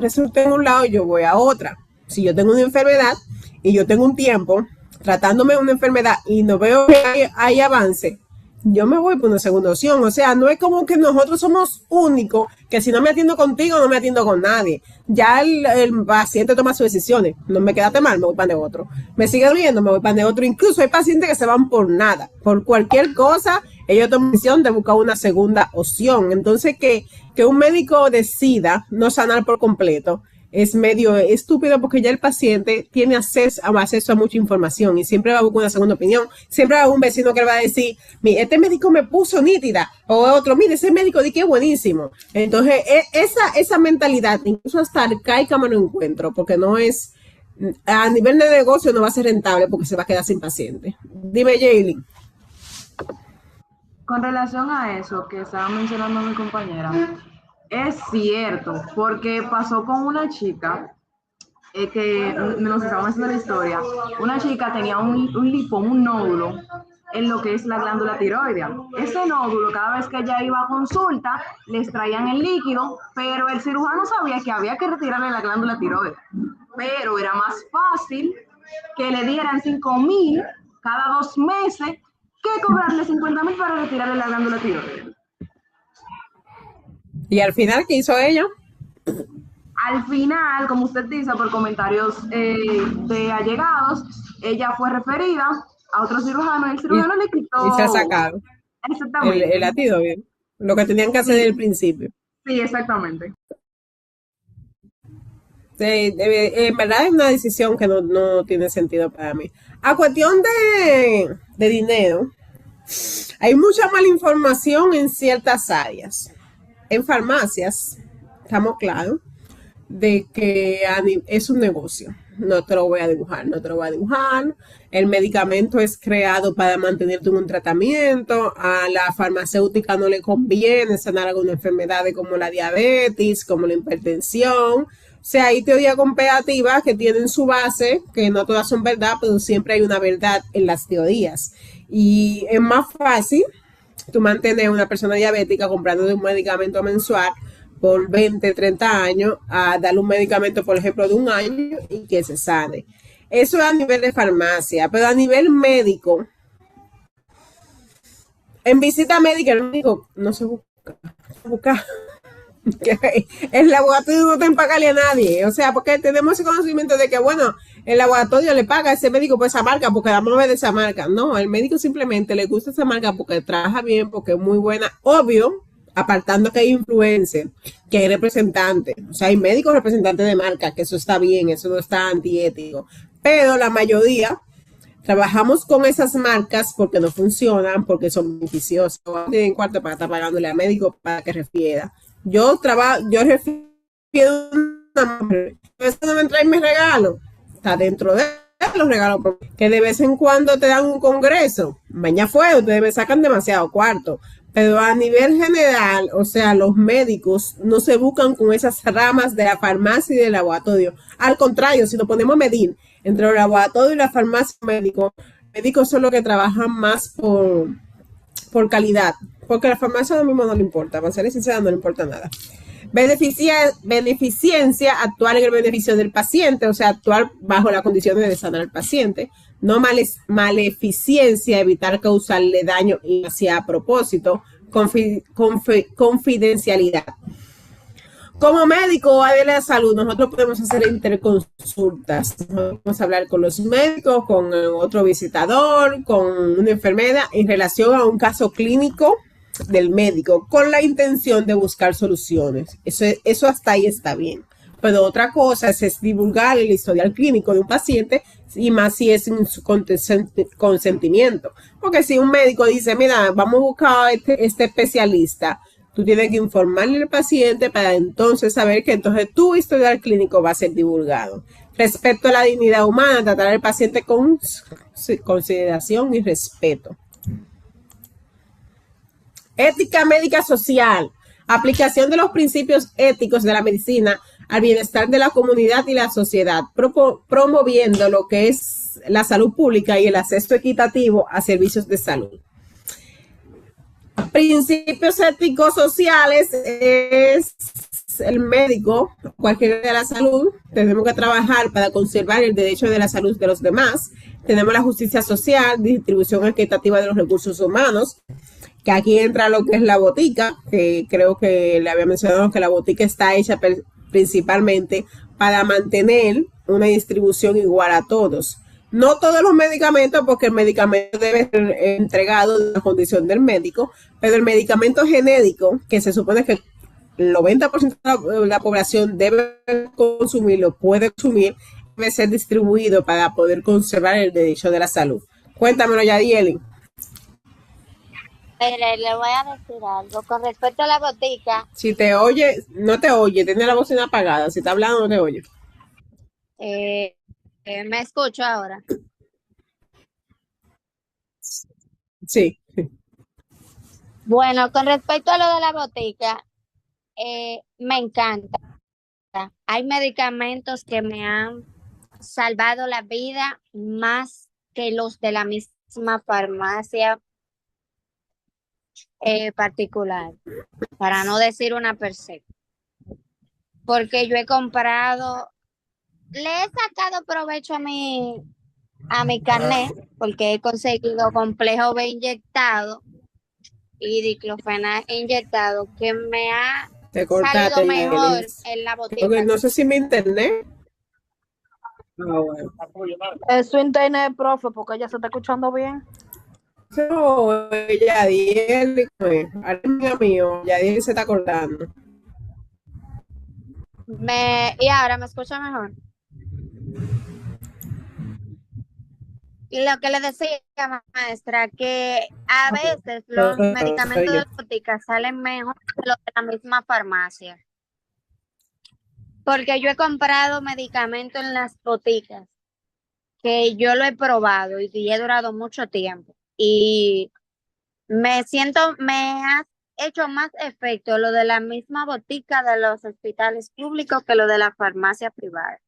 resulta en un lado y yo voy a otra. Si yo tengo una enfermedad y yo tengo un tiempo tratándome de una enfermedad y no veo que hay avance, yo me voy por una segunda opción. O sea, no es como que nosotros somos únicos, que si no me atiendo contigo, no me atiendo con nadie. Ya el paciente toma sus decisiones. No me quedaste mal, me voy para de otro. Me sigue doliendo, me voy para de otro. Incluso hay pacientes que se van por nada. Por cualquier cosa, ellos toman la decisión de buscar una segunda opción. Entonces, que un médico decida no sanar por completo es medio estúpido porque ya el paciente tiene acceso a mucha información y siempre va a buscar una segunda opinión. Siempre va a haber un vecino que le va a decir, este médico me puso nítida, o otro, mire, ese médico di que es buenísimo. Entonces, esa mentalidad, incluso hasta arcaica me lo encuentro, porque no es, a nivel de negocio no va a ser rentable porque se va a quedar sin paciente. Dime, Jaylin. Con relación a eso que estaba mencionando mi compañera, es cierto, porque pasó con una chica que nos estábamos haciendo la historia, una chica tenía un lipoma, un nódulo en lo que es la glándula tiroidea. Ese nódulo, cada vez que ella iba a consulta, le extraían el líquido, pero el cirujano sabía que había que retirarle la glándula tiroidea. Pero era más fácil que le dieran 5,000 cada 2 meses que cobrarle 50,000 para retirarle la glándula tiroidea. Y al final, ¿qué hizo ella? Al final, como usted dice, por comentarios de allegados, ella fue referida a otro cirujano y el cirujano le Y se quitó. sacaron Exactamente. el latido bien. Lo que tenían que hacer desde el principio. Sí, exactamente. En verdad es una decisión que no tiene sentido para mí. A cuestión de dinero, hay mucha mala información en ciertas áreas. En farmacias, estamos claros de que es un negocio. No te lo voy a dibujar, no te lo voy a dibujar. El medicamento es creado para mantenerte en un tratamiento. A la farmacéutica no le conviene sanar alguna enfermedad como la diabetes, como la hipertensión. O sea, hay teorías comparativas que tienen su base, que no todas son verdad, pero siempre hay una verdad en las teorías. Y es más fácil tú mantener a una persona diabética comprando un medicamento mensual por 20, 30 años a darle un medicamento, por ejemplo, de un año y que se sane. Eso es a nivel de farmacia, pero a nivel médico, en visita médica, el médico no se busca. El laboratorio no te pagarle a nadie, o sea, porque tenemos ese conocimiento de que, bueno, el laboratorio le paga a ese médico por esa marca, porque vamos a ver de esa marca. No, el médico simplemente le gusta esa marca porque trabaja bien, porque es muy buena. Obvio, apartando que hay influencers, que hay representantes, o sea, hay médicos representantes de marca, que eso está bien, eso no está antiético, pero la mayoría trabajamos con esas marcas porque no funcionan, porque son beneficiosas, no tienen cuarto para estar pagándole al médico para que refiera. Yo refiero una marca, eso no me trae mi regalo, está dentro de los regalos, que de vez en cuando te dan un congreso, mañana fue, ustedes me sacan demasiado cuarto, pero a nivel general, o sea, los médicos no se buscan con esas ramas de la farmacia y del laboratorio. Al contrario, si lo ponemos a medir entre el laboratorio y la farmacia médico, médicos son los que trabajan más por calidad, porque a la farmacia lo mismo no le importa, para ser sincera, no le importa nada. Beneficencia, actuar en el beneficio del paciente, o sea, actuar bajo las condiciones de sanar al paciente. No maleficiencia, evitar causarle daño y hacia a propósito. Confidencialidad. Como médico o área de la salud, nosotros podemos hacer interconsultas. Podemos hablar con los médicos, con otro visitador, con una enfermera en relación a un caso clínico del médico, con la intención de buscar soluciones. Eso hasta ahí está bien. Pero otra cosa es divulgar el historial clínico de un paciente, y más si es sin su consentimiento. Porque si un médico dice, mira, vamos a buscar este especialista, tú tienes que informarle al paciente para entonces saber que entonces tu historial clínico va a ser divulgado. Respecto a la dignidad humana, tratar al paciente con consideración y respeto. Ética médica social. Aplicación de los principios éticos de la medicina al bienestar de la comunidad y la sociedad, promoviendo lo que es la salud pública y el acceso equitativo a servicios de salud. Principios éticos sociales es el médico, cualquiera de la salud, tenemos que trabajar para conservar el derecho de la salud de los demás. Tenemos la justicia social, distribución equitativa de los recursos humanos, que aquí entra lo que es la botica, que creo que le había mencionado que la botica está hecha principalmente para mantener una distribución igual a todos. No todos los medicamentos, porque el medicamento debe ser entregado en la condición del médico, pero el medicamento genérico, que se supone que el 90% de la población debe consumirlo, puede consumir, debe ser distribuido para poder conservar el derecho de la salud. Cuéntamelo, Yadieli. Le voy a decir algo con respecto a la botica. Si te oye, no te oye, tiene la bocina apagada. Si está hablando, no te oye. Me escucho ahora. Sí. Bueno, con respecto a lo de la botica, me encanta. hay medicamentos que me han salvado la vida más que los de la misma farmacia particular, para no decir una per se. Porque yo he comprado, le he sacado provecho a mi carnet, porque he conseguido complejo B inyectado y diclofenac inyectado, que me ha Te salido cortaste, mejor Yelis. en la Creo botica. que no sé si mi internet. Ah, bueno. Es su internet, profe, porque ella se está escuchando bien. No, Yadiel, amiga mío, Yadiel se está acordando. Y ahora me escucha mejor. Y lo que le decía, maestra, que a veces los medicamentos de la botica salen mejor que los de la misma farmacia. Porque yo he comprado medicamentos en las boticas que yo lo he probado y he durado mucho tiempo. Y me ha hecho más efecto lo de la misma botica de los hospitales públicos que lo de la farmacia privada.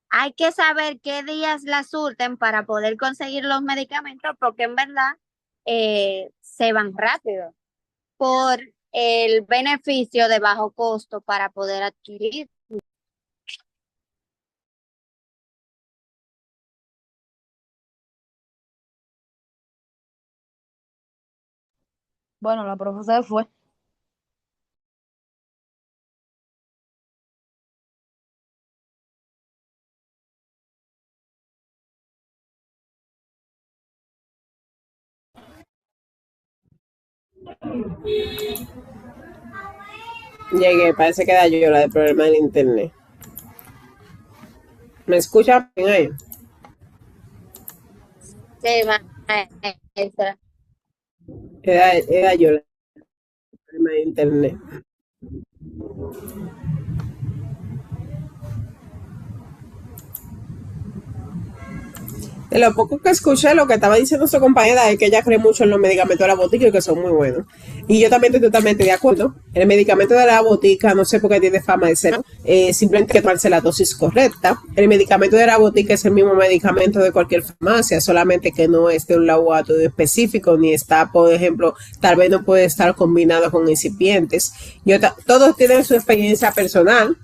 Hay que saber qué días la surten para poder conseguir los medicamentos, porque en verdad se van rápido por el beneficio de bajo costo para poder adquirir. Bueno, la profesora fue. Llegué, parece que da yo la del problema del internet. ¿Me escuchan bien ahí? Sí, maestra. Era yo la del problema del internet. De lo poco que escuché, lo que estaba diciendo su compañera es que ella cree mucho en los medicamentos de la botica y que son muy buenos. Y yo también estoy totalmente de acuerdo. El medicamento de la botica, no sé por qué tiene fama de ser, simplemente hay que tomarse la dosis correcta. El medicamento de la botica es el mismo medicamento de cualquier farmacia, solamente que no es de un laboratorio específico, ni está, por ejemplo, tal vez no puede estar combinado con incipientes. Todos tienen su experiencia personal.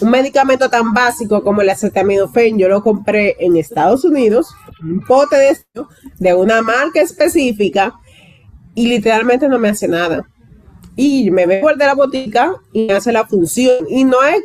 Un medicamento tan básico como el acetaminofén, yo lo compré en Estados Unidos, un pote de esto, de una marca específica, y literalmente no me hace nada. Y me veo el de la botica y me hace la función. Y no es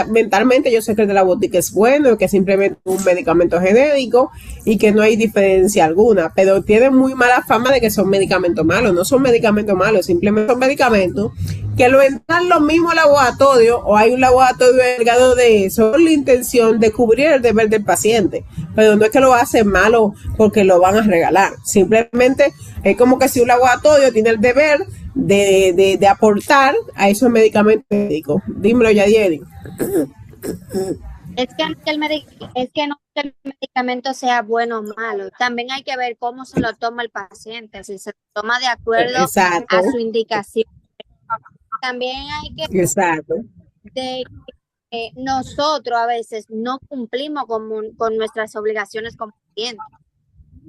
mentalmente yo sé que el de la botica es bueno, que es simplemente un medicamento genérico y que no hay diferencia alguna, pero tiene muy mala fama de que son medicamentos malos. No son medicamentos malos, simplemente son medicamentos que lo entran los mismos laboratorios o hay un laboratorio encargado de eso con la intención de cubrir el deber del paciente, pero no es que lo hacen malo porque lo van a regalar. Simplemente es como que si un laboratorio tiene el deber de aportar a esos medicamentos médicos. Dímelo, Yadiel. Es que no es que el medicamento sea bueno o malo. También hay que ver cómo se lo toma el paciente, si se lo toma de acuerdo Exacto. a su indicación. También hay que Exacto. de que nosotros a veces no cumplimos con nuestras obligaciones como pacientes.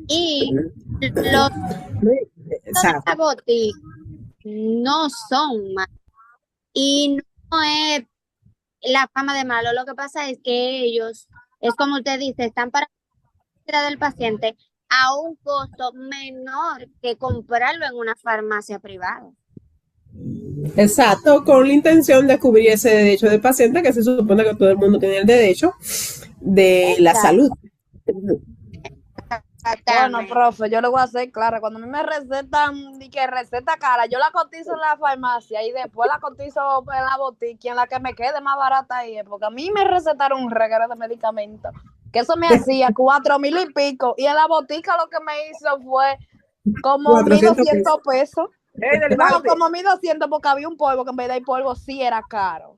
Y los Exacto. boticas no son malos. Y no es la fama de malo. Lo que pasa es que ellos, es como usted dice, están para la del paciente a un costo menor que comprarlo en una farmacia privada. Exacto, con la intención de cubrir ese derecho del paciente, que se supone que todo el mundo tiene el derecho de la salud. Bueno, profe, yo le voy a hacer clara. Cuando a mí me recetan, que receta cara, yo la cotizo en la farmacia y después la cotizo en la botica, en la que me quede más barata ahí, porque a mí me recetaron un reguero de medicamentos, que eso me hacía 4,000 y pico, y en la botica lo que me hizo fue como 1,200 pesos. No, como 1,200 porque había un polvo que en vez de polvo sí era caro.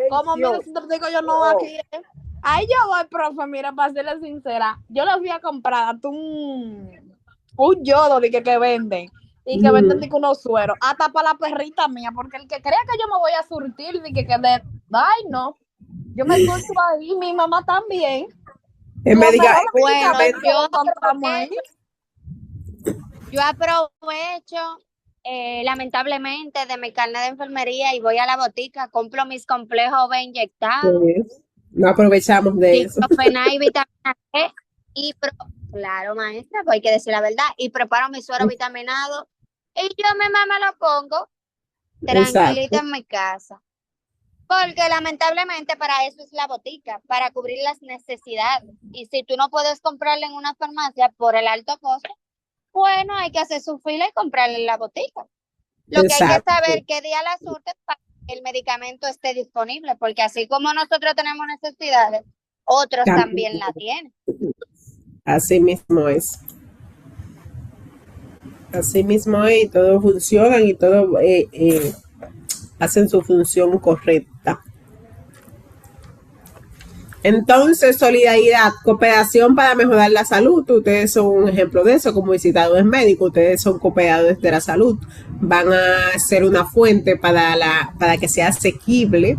Como 1,200 digo yo, no, aquí es. Ahí yo voy, profe, mira, para serle sincera, yo les voy a comprar un yodo de que venden, y que venden de que unos sueros, hasta para la perrita mía, porque el que crea que yo me voy a surtir, de que de, ay, no, yo me surto ahí, mi mamá también. En Los médica, mejores Bueno, medicamentos yo los encontramos ahí. aprovecho, lamentablemente, de mi carnet de enfermería y voy a la botica, compro mis complejos B inyectados, pues, no aprovechamos de eso. diclofenac y vitamina E, claro, maestra, pues hay que decir la verdad, y preparo mi suero vitaminado, y yo misma me lo pongo tranquilita Exacto. en mi casa. Porque lamentablemente para eso es la botica, para cubrir las necesidades. Y si tú no puedes comprarle en una farmacia por el alto costo, bueno, hay que hacer su fila y comprarle en la botica. Lo que hay que Exacto. saber qué día la surte para que el medicamento esté disponible, porque así como nosotros tenemos necesidades, otros también la tienen. Así mismo es. Así mismo es, y todos funcionan y todos hacen su función correcta. Entonces, solidaridad, cooperación para mejorar la salud. Ustedes son un ejemplo de eso, como visitadores médicos, ustedes son cooperadores de la salud. Van a ser una fuente para que sea asequible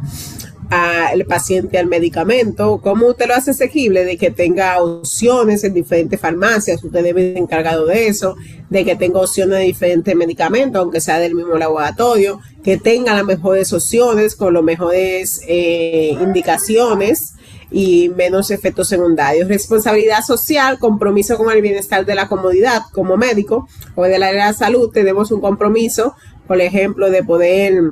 al paciente al medicamento. ¿Cómo usted lo hace asequible? De que tenga opciones en diferentes farmacias, usted debe ser encargado de eso, de que tenga opciones de diferentes medicamentos, aunque sea del mismo laboratorio, que tenga las mejores opciones con las mejores indicaciones y menos efectos secundarios. Responsabilidad social, compromiso con el bienestar de la comunidad. Como médico o del área de la salud tenemos un compromiso, por ejemplo, de poder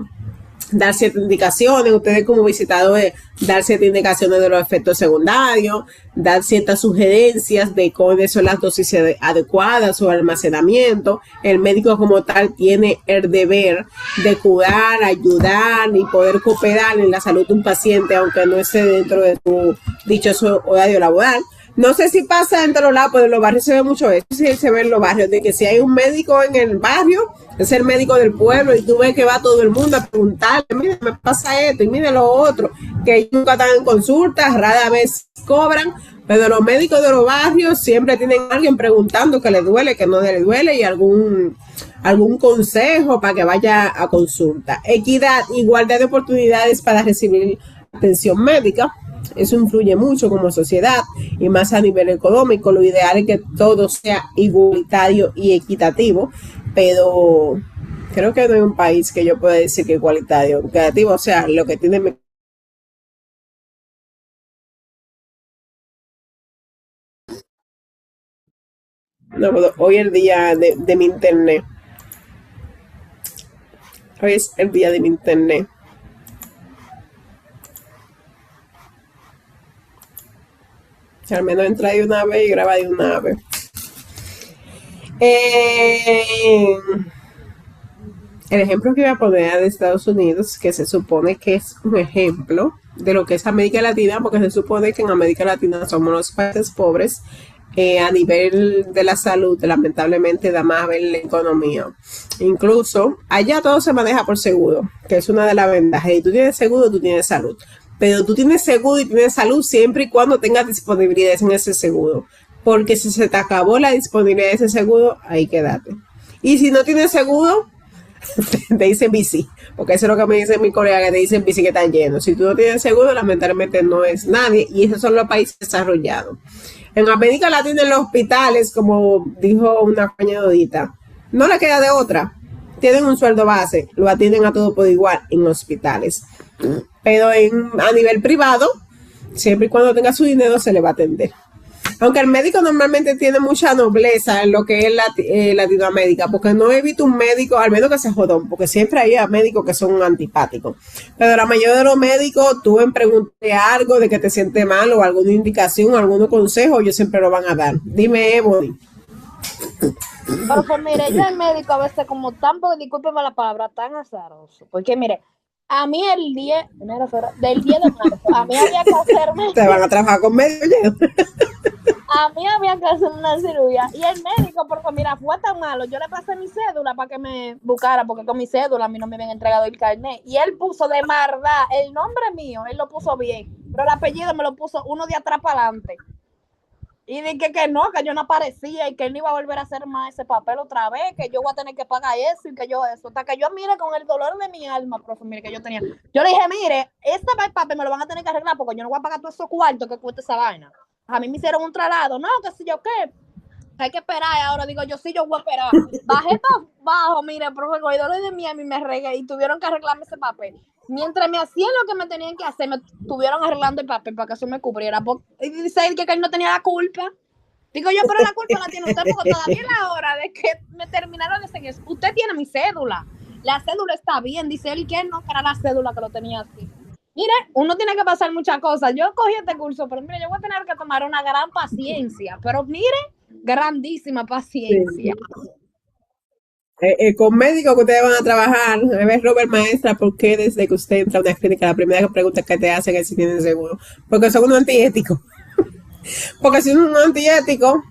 dar ciertas indicaciones, ustedes como visitadores, dar ciertas indicaciones de los efectos secundarios, dar ciertas sugerencias de cuáles son las dosis adecuadas o almacenamiento. El médico como tal tiene el deber de cuidar, ayudar y poder cooperar en la salud de un paciente, aunque no esté dentro de su dichoso horario laboral. No sé si pasa en todos lados, pero en los barrios se ve mucho eso, sí se ve en los barrios, de que si hay un médico en el barrio, es el médico del pueblo, y tú ves que va todo el mundo a preguntarle, mira, me pasa esto, y mira lo otro, que ellos nunca están en consultas, rara vez cobran, pero los médicos de los barrios siempre tienen a alguien preguntando que le duele, que no le duele, y algún consejo para que vaya a consulta. Equidad, igualdad de oportunidades para recibir atención médica. Eso influye mucho como sociedad y más a nivel económico. Lo ideal es que todo sea igualitario y equitativo, pero creo que no hay un país que yo pueda decir que igualitario, equitativo, o sea, lo que tiene. No, hoy es el día de mi internet. Hoy es el día de mi internet. Al menos entra de una vez y graba de una vez. El ejemplo que voy a poner de Estados Unidos, que se supone que es un ejemplo de lo que es América Latina, porque se supone que en América Latina somos los países pobres a nivel de la salud, lamentablemente da más a ver la economía. Incluso allá todo se maneja por seguro, que es una de las ventajas. Si tú tienes seguro, tú tienes salud. Pero tú tienes seguro y tienes salud siempre y cuando tengas disponibilidad en ese seguro. Porque si se te acabó la disponibilidad de ese seguro, ahí quédate. Y si no tienes seguro, te dicen bici. Porque eso es lo que me dice mi colega, que te dicen bici que están llenos. Si tú no tienes seguro, lamentablemente no es nadie. Y esos son los países desarrollados. En América Latina, en los hospitales, como dijo una compañerita, no le queda de otra. Tienen un sueldo base, lo atienden a todo por igual en hospitales. Pero a nivel privado, siempre y cuando tenga su dinero, se le va a atender. Aunque el médico normalmente tiene mucha nobleza en lo que es Latinoamérica, porque no he visto un médico, al menos que sea jodón, porque siempre hay médicos que son antipáticos. Pero la mayoría de los médicos, tú en pregunté algo de que te sientes mal o alguna indicación o algún consejo, ellos siempre lo van a dar. Dime, Ebony. Pero pues mire, yo el médico a veces como tan, discúlpeme la palabra, tan azaroso. Porque mire, a mí del 10 de marzo, a mí había que hacerme... Te van a trabajar con médico lleno. A mí había que hacer una cirugía. Y el médico, porque mira, fue tan malo, yo le pasé mi cédula para que me buscara, porque con mi cédula a mí no me habían entregado el carnet. Y él puso de maldad el nombre mío, él lo puso bien, pero el apellido me lo puso uno de atrás para adelante. Y dije que no, que yo no aparecía y que él no iba a volver a hacer más ese papel otra vez, que yo voy a tener que pagar eso y que yo eso. Hasta que yo, mire, con el dolor de mi alma, profe, mire, que yo tenía. Yo le dije, mire, este papel me lo van a tener que arreglar porque yo no voy a pagar todos esos cuartos que cuesta esa vaina. A mí me hicieron un traslado, no, que si yo qué. Hay que esperar. Ahora digo yo, sí, yo voy a esperar. Bajé para abajo, mire, profe, con el dolor de mi alma y me regué y tuvieron que arreglarme ese papel. Mientras me hacían lo que me tenían que hacer, me estuvieron arreglando el papel para que eso me cubriera. Y dice él que él no tenía la culpa. Digo yo, pero la culpa la tiene usted porque todavía es la hora de que me terminaron de seguir. Usted tiene mi cédula. La cédula está bien. Dice él que no, que era la cédula que lo tenía así. Mire, uno tiene que pasar muchas cosas. Yo cogí este curso, pero mire, yo voy a tener que tomar una gran paciencia. Pero mire, grandísima paciencia. Con médicos que ustedes van a trabajar, a ver, Robert Maestra, ¿por qué desde que usted entra a una clínica la primera pregunta que te hacen es si tienen seguro? Porque son unos antiéticos. Porque si uno es antiético,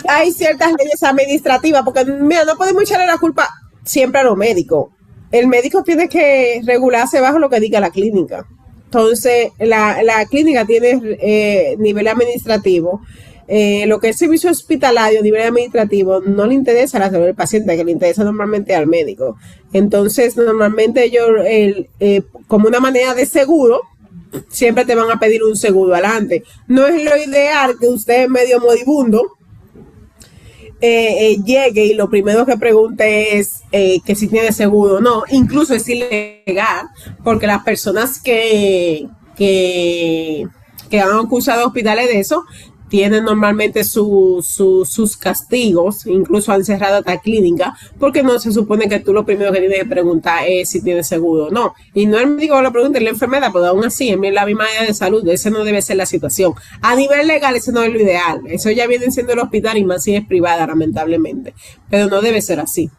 hay ciertas leyes administrativas, porque mira, no podemos echarle la culpa siempre a los médicos. El médico tiene que regularse bajo lo que diga la clínica. Entonces, la clínica tiene nivel administrativo. Lo que es servicio hospitalario a nivel administrativo no le interesa a la salud del paciente, que le interesa normalmente al médico. Entonces, normalmente ellos, como una manera de seguro, siempre te van a pedir un seguro adelante. No es lo ideal que usted medio moribundo llegue y lo primero que pregunte es que si tiene seguro o no. Incluso es ilegal, porque las personas que han acusado hospitales de eso tienen normalmente sus castigos, incluso han cerrado esta clínica, porque no se supone que tú lo primero que tienes que preguntar es si tienes seguro o no. Y no el médico que lo pregunte, es la enfermedad, pero aún así, en la misma área de salud, esa no debe ser la situación. A nivel legal, eso no es lo ideal. Eso ya viene siendo el hospital y más si es privada, lamentablemente. Pero no debe ser así.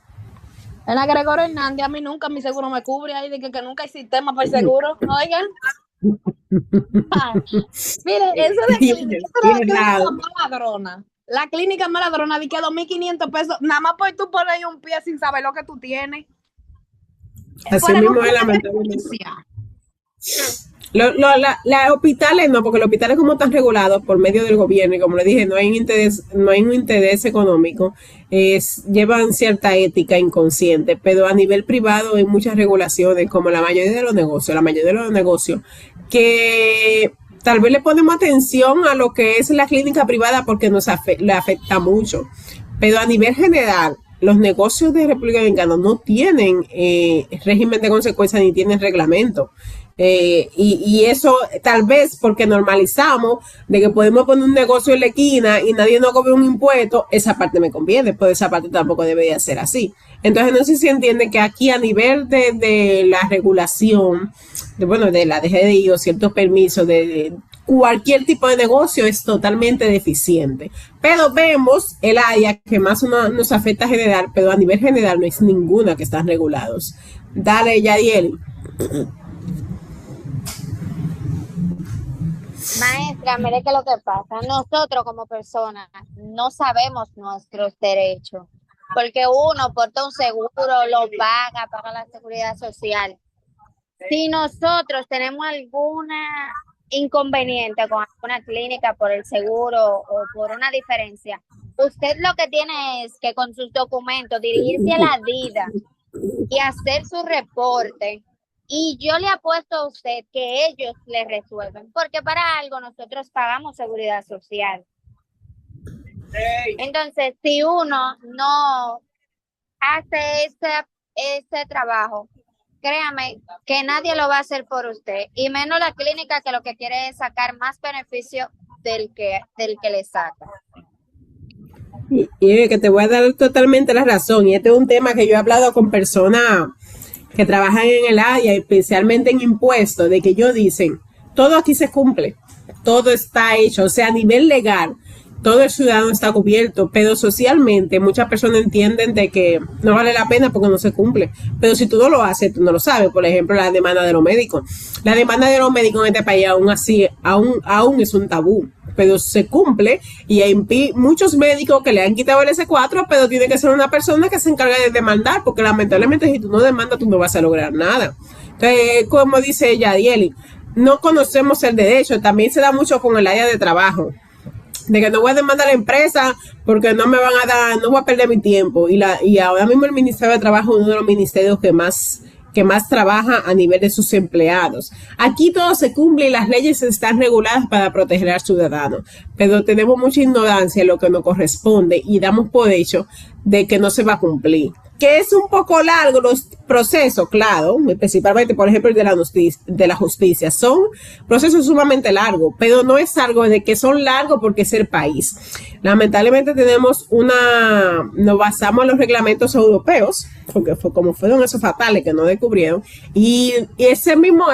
En la Gregorio Hernández, a mí nunca mi seguro me cubre, ahí de que nunca hay sistema para el seguro. Oigan. Mire, eso de clínica maladrona. La clínica maladrona de que 2.500 pesos, nada más por tú poner un pie sin saber lo que tú tienes. Así mismo es lamentablemente. Los hospitales no, porque los hospitales como están regulados por medio del gobierno y como le dije, no hay un interés económico, llevan cierta ética inconsciente, pero a nivel privado hay muchas regulaciones, como la mayoría de los negocios, que tal vez le ponemos atención a lo que es la clínica privada porque le afecta mucho, pero a nivel general, los negocios de República Dominicana no tienen régimen de consecuencia ni tienen reglamento. Y eso tal vez porque normalizamos de que podemos poner un negocio en la esquina y nadie nos cobra un impuesto, esa parte me conviene, pues esa parte tampoco debería ser así. Entonces no sé si entiende que aquí a nivel de la regulación, de la DGDI o ciertos permisos de cualquier tipo de negocio es totalmente deficiente. Pero vemos el área que más nos afecta general, pero a nivel general no es ninguna que están regulados. Dale, Yadiel. Maestra, mire que lo que pasa, nosotros como personas no sabemos nuestros derechos, porque uno porta un seguro, lo paga la seguridad social. Si nosotros tenemos alguna inconveniente con alguna clínica por el seguro o por una diferencia, usted lo que tiene es que con sus documentos dirigirse a la DIDA y hacer su reporte. Y yo le apuesto a usted que ellos le resuelven, porque para algo nosotros pagamos seguridad social. Entonces, si uno no hace ese trabajo, créame que nadie lo va a hacer por usted, y menos la clínica que lo que quiere es sacar más beneficio del que le saca. Y que te voy a dar totalmente la razón, y este es un tema que yo he hablado con personas que trabajan en el área, especialmente en impuestos, de que ellos dicen, todo aquí se cumple, todo está hecho, o sea, a nivel legal, todo el ciudadano está cubierto, pero socialmente muchas personas entienden de que no vale la pena porque no se cumple. Pero si tú no lo haces, tú no lo sabes. Por ejemplo, la demanda de los médicos. La demanda de los médicos en este país aún es un tabú, pero se cumple y hay muchos médicos que le han quitado el S4, pero tiene que ser una persona que se encargue de demandar, porque lamentablemente si tú no demandas, tú no vas a lograr nada. Entonces, como dice Yadieli, no conocemos el derecho. También se da mucho con el área de trabajo, de que no voy a demandar a la empresa porque no me van a dar, no voy a perder mi tiempo. Y ahora mismo el Ministerio de Trabajo es uno de los ministerios que más trabaja a nivel de sus empleados. Aquí todo se cumple y las leyes están reguladas para proteger al ciudadano, pero tenemos mucha ignorancia en lo que nos corresponde y damos por hecho de que no se va a cumplir. Que es un poco largo los procesos, claro, principalmente, por ejemplo, el de la justicia. Son procesos sumamente largos, pero no es algo de que son largos porque es el país. Lamentablemente nos basamos en los reglamentos europeos, porque como fueron esos fatales que no descubrieron, y ese mismo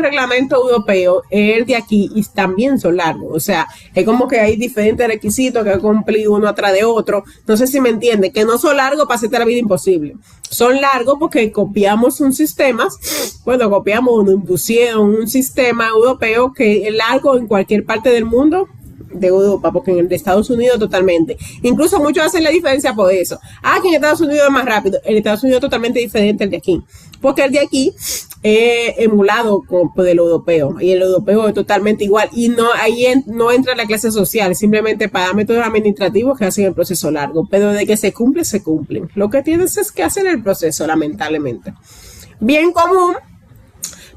reglamento europeo, el de aquí, y también son largos. O sea, es como que hay diferentes requisitos que cumplir uno atrás de otro. No sé si me entiende, que no son largos para hacerte la vida imposible. Son largos porque copiamos un sistema, nos impusieron un sistema europeo que es largo en cualquier parte del mundo, de Europa, porque en el de Estados Unidos totalmente. Incluso muchos hacen la diferencia por eso. Que en Estados Unidos es más rápido. En Estados Unidos es totalmente diferente el de aquí. Porque el de aquí es emulado por el europeo. Y el europeo es totalmente igual. Y ahí no entra la clase social. Simplemente parámetros administrativos que hacen el proceso largo. Pero de que se cumple, se cumplen. Lo que tienes es que hacer el proceso, lamentablemente. Bien común.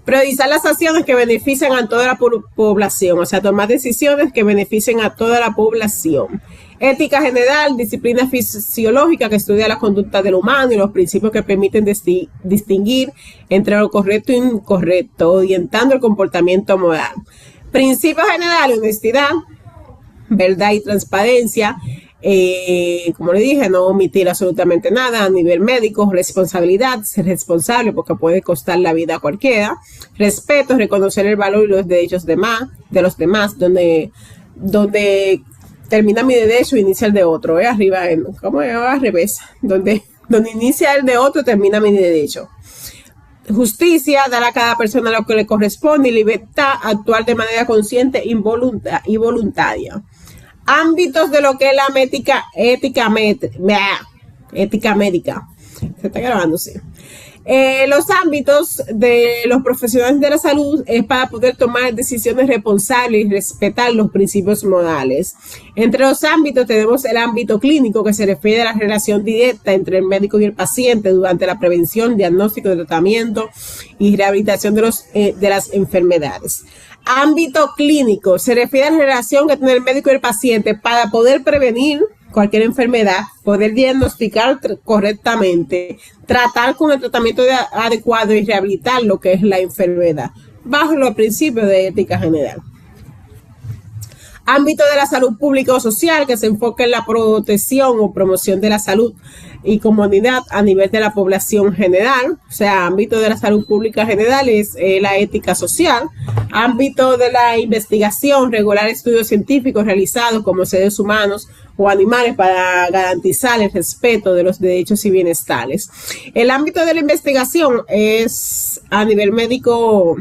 Priorizar las acciones que benefician a toda la población, o sea, tomar decisiones que beneficien a toda la población. Ética general, disciplina fisiológica que estudia la conducta del humano y los principios que permiten distinguir entre lo correcto e incorrecto, orientando el comportamiento moral. Principios generales, honestidad, verdad y transparencia. Como le dije, no omitir absolutamente nada. A nivel médico, responsabilidad, ser responsable porque puede costar la vida a cualquiera. Respeto, reconocer el valor y los derechos de los demás, donde termina mi derecho, inicia el de otro. Arriba, ¿cómo es? Al revés. Donde inicia el de otro, termina mi derecho. Justicia, dar a cada persona lo que le corresponde, y libertad, actuar de manera consciente y voluntaria. Ámbitos de lo que es la ética médica. Se está grabando, sí. Los ámbitos de los profesionales de la salud es para poder tomar decisiones responsables y respetar los principios morales. Entre los ámbitos tenemos el ámbito clínico, que se refiere a la relación directa entre el médico y el paciente durante la prevención, diagnóstico, tratamiento y rehabilitación de las enfermedades. Ámbito clínico se refiere a la relación que tiene el médico y el paciente para poder prevenir cualquier enfermedad, poder diagnosticar correctamente, tratar con el tratamiento adecuado y rehabilitar lo que es la enfermedad, bajo los principios de ética general. Ámbito de la salud pública o social, que se enfoca en la protección o promoción de la salud y comunidad a nivel de la población general. O sea, ámbito de la salud pública general es la ética social. Ámbito de la investigación, regular estudios científicos realizados como seres humanos o animales para garantizar el respeto de los derechos y bienestares. El ámbito de la investigación es a nivel médico.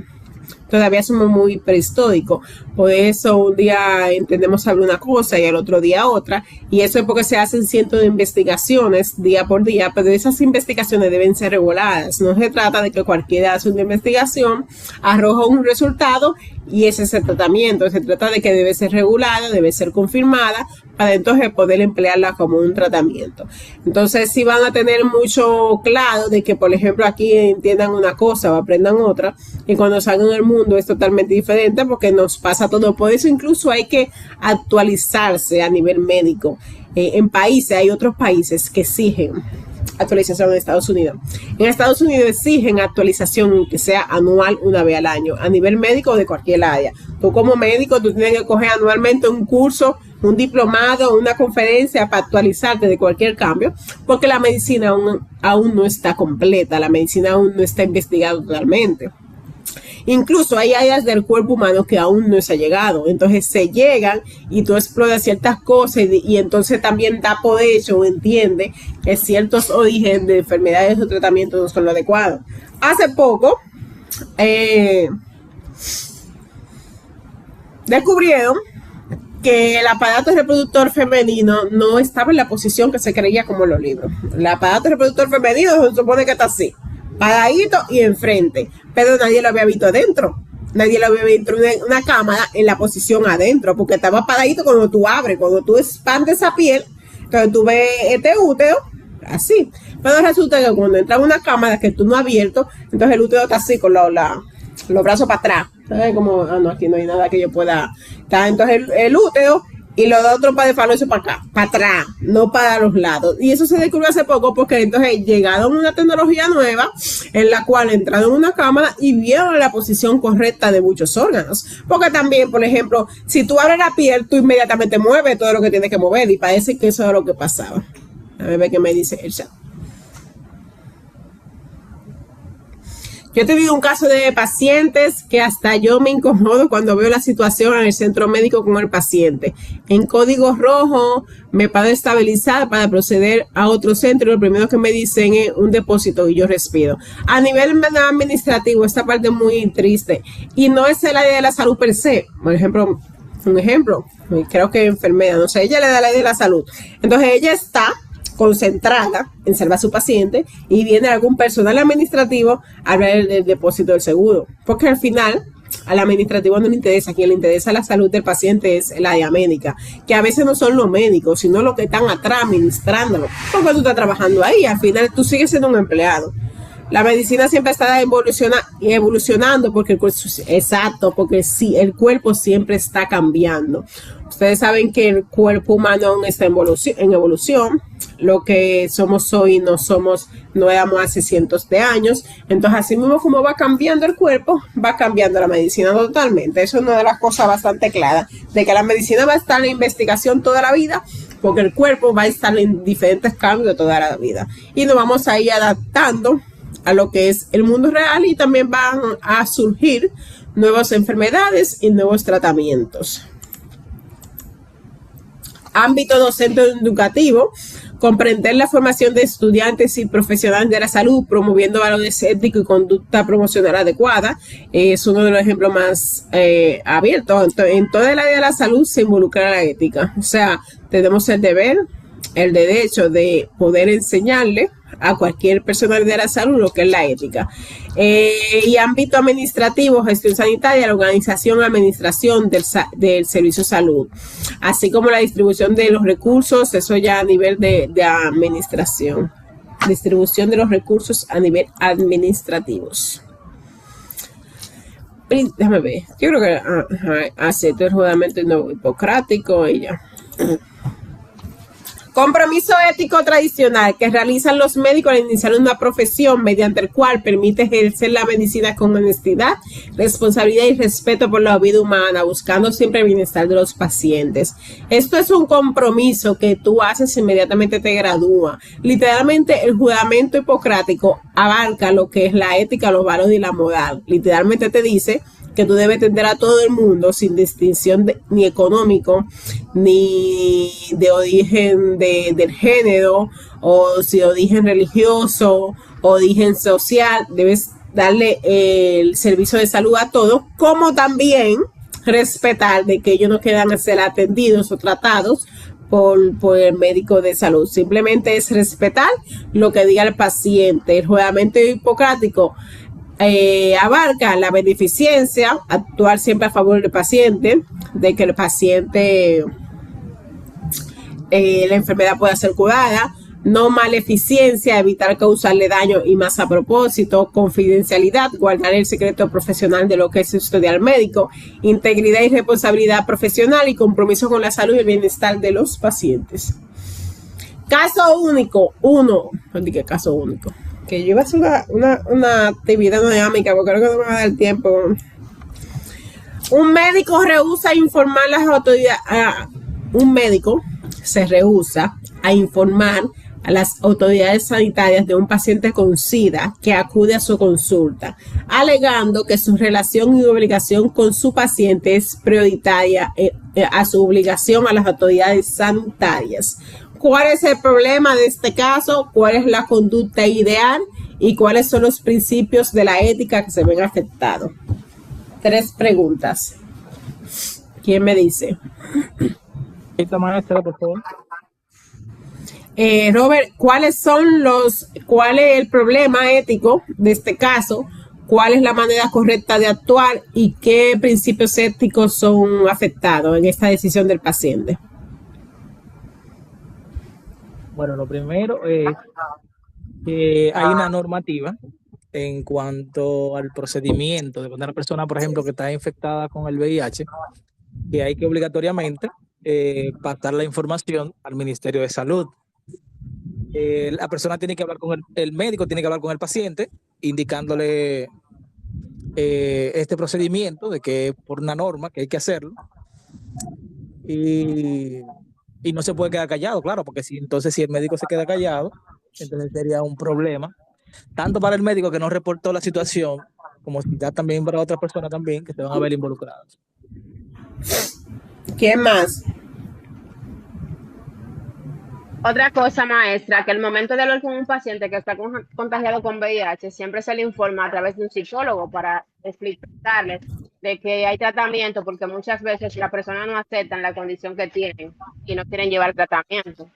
Todavía somos muy prehistóricos, por eso un día entendemos sobre una cosa y al otro día otra, y eso es porque se hacen cientos de investigaciones día por día, pero esas investigaciones deben ser reguladas. No se trata de que cualquiera hace una investigación, arroja un resultado y ese es el tratamiento. Se trata de que debe ser regulada, debe ser confirmada para entonces poder emplearla como un tratamiento. Entonces sí van a tener mucho claro de que, por ejemplo, aquí entiendan una cosa o aprendan otra, y cuando salgan al mundo es totalmente diferente porque nos pasa todo. Por eso incluso hay que actualizarse a nivel médico. Hay otros países que exigen actualización en Estados Unidos. En Estados Unidos exigen actualización que sea anual, una vez al año, a nivel médico de cualquier área. Tú como médico, tú tienes que coger anualmente un curso, un diplomado, una conferencia para actualizarte de cualquier cambio, porque la medicina aún no está completa, la medicina aún no está investigada totalmente. Incluso hay áreas del cuerpo humano que aún no se ha llegado. Entonces se llegan y tú exploras ciertas cosas y entonces también da por hecho o entiende que ciertos orígenes de enfermedades o tratamientos no son lo adecuado. Hace poco descubrieron que el aparato reproductor femenino no estaba en la posición que se creía como en los libros. El aparato reproductor femenino se supone que está así, paradito y enfrente, pero nadie lo había visto adentro. nadie lo ve dentro de una cámara en la posición adentro, porque estaba paradito cuando tú abres, cuando tú expandes esa piel, entonces tú ves este útero así. Pero resulta que cuando entra en una cámara que tú no has abierto, entonces el útero está así con los brazos para atrás. ¿Sabes? Como, no, aquí no hay nada que yo pueda. Está entonces el útero y los otros para de eso para acá, para atrás, no para los lados. Y eso se descubrió hace poco porque entonces llegaron una tecnología nueva en la cual entraron en una cámara y vieron la posición correcta de muchos órganos. Porque también, por ejemplo, si tú abres la piel, tú inmediatamente mueves todo lo que tienes que mover y parece que eso es lo que pasaba. A ver qué me dice el chat. Yo he tenido un caso de pacientes que hasta yo me incomodo cuando veo la situación en el centro médico con el paciente. En código rojo me paro a estabilizar para proceder a otro centro y lo primero que me dicen es un depósito y yo respiro. A nivel administrativo, esta parte es muy triste y no es el área de la salud per se. Por ejemplo, un ejemplo, creo que enfermera, no sé, ella le da el área de la salud. Entonces ella está concentrada en salvar a su paciente y viene algún personal administrativo a hablar del depósito del seguro, porque al final al administrativo no le interesa, a quien le interesa la salud del paciente es la área médica, que a veces no son los médicos, sino los que están atrás administrándolo, porque tú estás trabajando ahí, al final tú sigues siendo un empleado. La medicina siempre está evolucionando porque porque sí, el cuerpo siempre está cambiando. Ustedes saben que el cuerpo humano aún está en evolución. Lo que somos hoy no éramos hace cientos de años. Entonces, así mismo como va cambiando el cuerpo, va cambiando la medicina totalmente. Eso es una de las cosas bastante claras, de que la medicina va a estar en investigación toda la vida, porque el cuerpo va a estar en diferentes cambios toda la vida. Y nos vamos a ir adaptando a lo que es el mundo real y también van a surgir nuevas enfermedades y nuevos tratamientos. Ámbito docente educativo, comprender la formación de estudiantes y profesionales de la salud, promoviendo valores éticos y conducta promocional adecuada. Es uno de los ejemplos más abiertos. En toda el área de la salud se involucra la ética. O sea, tenemos el deber, el derecho de poder enseñarle a cualquier personal de la salud lo que es la ética. Y ámbito administrativo, gestión sanitaria, la organización, administración del servicio de salud, así como la distribución de los recursos, eso ya a nivel de administración, distribución de los recursos a nivel administrativos. Déjame ver, yo creo que acepto el juramento hipocrático y ya. Compromiso ético tradicional que realizan los médicos al iniciar una profesión mediante el cual permite ejercer la medicina con honestidad, responsabilidad y respeto por la vida humana, buscando siempre el bienestar de los pacientes. Esto es un compromiso que tú haces inmediatamente te gradúa. Literalmente el juramento hipocrático abarca lo que es la ética, los valores y la moral. Literalmente te dice que tú debes atender a todo el mundo sin distinción ni económico, ni de origen del género, o si de origen religioso, o origen social. Debes darle el servicio de salud a todos, como también respetar de que ellos no quieran ser atendidos o tratados por el médico de salud. Simplemente es respetar lo que diga el paciente. El juramento hipocrático abarca la beneficencia, actuar siempre a favor del paciente, de que el paciente, la enfermedad pueda ser curada, no maleficencia, evitar causarle daño y más a propósito, confidencialidad, guardar el secreto profesional de lo que es estudiar médico, integridad y responsabilidad profesional y compromiso con la salud y el bienestar de los pacientes. Caso único, ¿qué caso único? Que yo iba a hacer una actividad dinámica, porque creo que no me va a dar tiempo. Un médico rehúsa informar a las autoridades. Un médico se rehúsa a informar a las autoridades sanitarias de un paciente con SIDA que acude a su consulta, alegando que su relación y obligación con su paciente es prioritaria a su obligación a las autoridades sanitarias. ¿Cuál es el problema de este caso? ¿Cuál es la conducta ideal? ¿Y cuáles son los principios de la ética que se ven afectados? 3 preguntas. ¿Quién me dice? Maestra, por favor. Robert, ¿cuál es el problema ético de este caso? cuál es la manera correcta de actuar y qué principios éticos son afectados en esta decisión del paciente. Bueno, lo primero es que hay una normativa en cuanto al procedimiento de una persona, por ejemplo, que está infectada con el VIH, que hay que obligatoriamente pasar la información al Ministerio de Salud. La persona tiene que hablar con el médico, tiene que hablar con el paciente, indicándole este procedimiento de que por una norma que hay que hacerlo. Y no se puede quedar callado, claro, porque entonces si el médico se queda callado, entonces sería un problema, tanto para el médico que no reportó la situación, como ya también para otras personas también que se van a ver involucradas. ¿Quién más? Otra cosa, maestra, que al momento de hablar con un paciente que está contagiado con VIH, siempre se le informa a través de un psicólogo para explicarles de que hay tratamiento, porque muchas veces las personas no aceptan la condición que tienen y no quieren llevar tratamiento.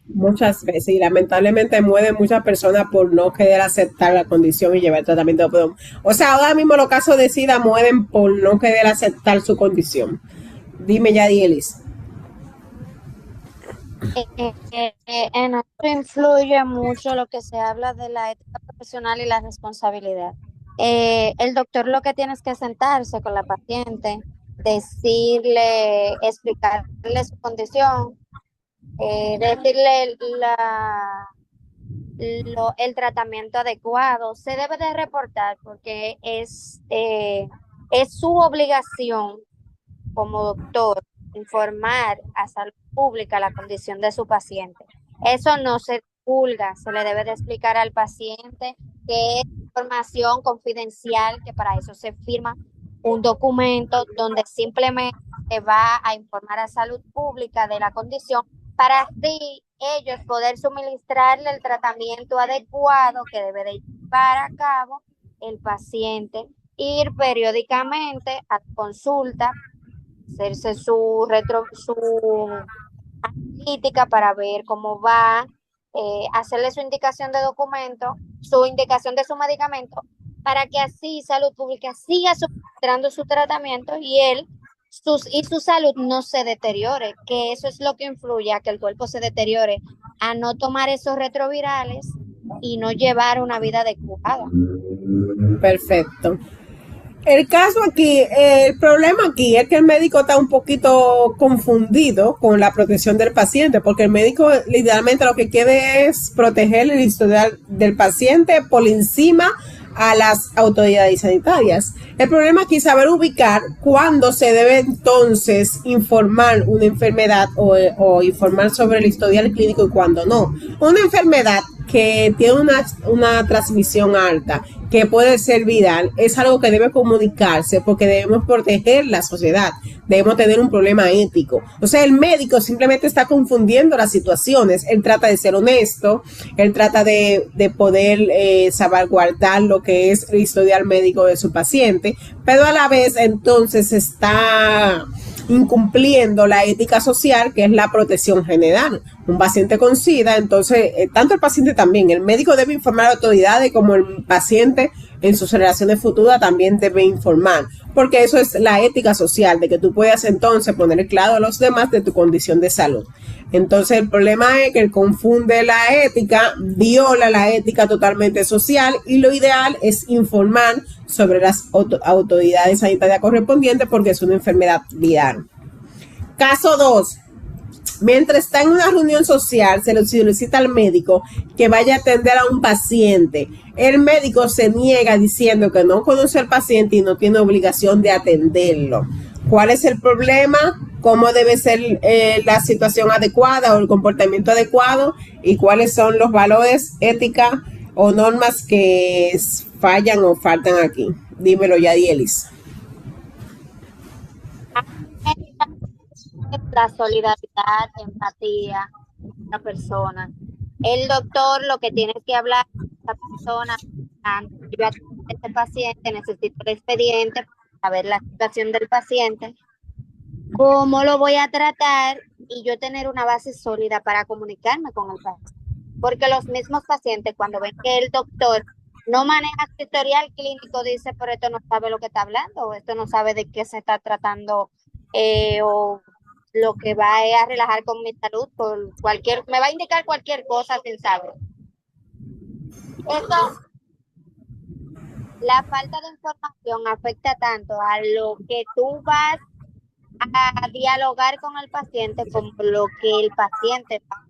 Muchas veces, y lamentablemente mueren muchas personas por no querer aceptar la condición y llevar tratamiento. O sea, ahora mismo los casos de SIDA mueren por no querer aceptar su condición. Dime ya, Dielis. En esto influye mucho lo que se habla de la ética profesional y la responsabilidad. El doctor lo que tiene es que sentarse con la paciente, decirle, explicarle su condición, decirle el tratamiento adecuado. Se debe de reportar porque es su obligación como doctor informar a salud pública la condición de su paciente. Eso no se divulga, se le debe de explicar al paciente que es información confidencial, que para eso se firma un documento donde simplemente va a informar a salud pública de la condición para así ellos poder suministrarle el tratamiento adecuado que debe de llevar a cabo el paciente, ir periódicamente a consulta, hacerse su analítica para ver cómo va, hacerle su indicación de documento, su indicación de su medicamento, para que así salud pública siga suministrando su tratamiento y su salud no se deteriore, que eso es lo que influye a que el cuerpo se deteriore, a no tomar esos retrovirales y no llevar una vida adecuada. Perfecto. El caso aquí, el problema aquí es que el médico está un poquito confundido con la protección del paciente, porque el médico literalmente lo que quiere es proteger el historial del paciente por encima a las autoridades sanitarias. El problema aquí es saber ubicar cuándo se debe entonces informar una enfermedad o informar sobre el historial clínico y cuándo no. Una enfermedad que tiene una transmisión alta, que puede ser viral, es algo que debe comunicarse porque debemos proteger la sociedad, debemos tener un problema ético. O sea, el médico simplemente está confundiendo las situaciones, él trata de ser honesto, él trata de poder salvaguardar lo que es el historial médico de su paciente, pero a la vez entonces está incumpliendo la ética social, que es la protección general. Un paciente con SIDA, entonces, tanto el paciente también, el médico debe informar a las autoridades como el paciente en sus relaciones futuras también debe informar, porque eso es la ética social, de que tú puedas entonces poner claro a los demás de tu condición de salud. Entonces el problema es que él confunde la ética, viola la ética totalmente social y lo ideal es informar sobre las autoridades sanitarias correspondientes porque es una enfermedad viral. Caso 2. Mientras está en una reunión social, se le solicita al médico que vaya a atender a un paciente. El médico se niega diciendo que no conoce al paciente y no tiene obligación de atenderlo. ¿Cuál es el problema? ¿Cómo debe ser la situación adecuada o el comportamiento adecuado? ¿Y cuáles son los valores, ética o normas que fallan o faltan aquí? Dímelo ya, Dielis. La solidaridad, empatía, la persona. El doctor lo que tiene que hablar con esa persona, este paciente, necesito el expediente para saber la situación del paciente, cómo lo voy a tratar y yo tener una base sólida para comunicarme con el paciente. Porque los mismos pacientes, cuando ven que el doctor no maneja su historial clínico, dice, pero esto no sabe lo que está hablando, esto no sabe de qué se está tratando, o lo que va es a relajar con mi salud, por cualquier, me va a indicar cualquier cosa sin saber. Eso, la falta de información afecta tanto a lo que tú vas a dialogar con el paciente como lo que el paciente va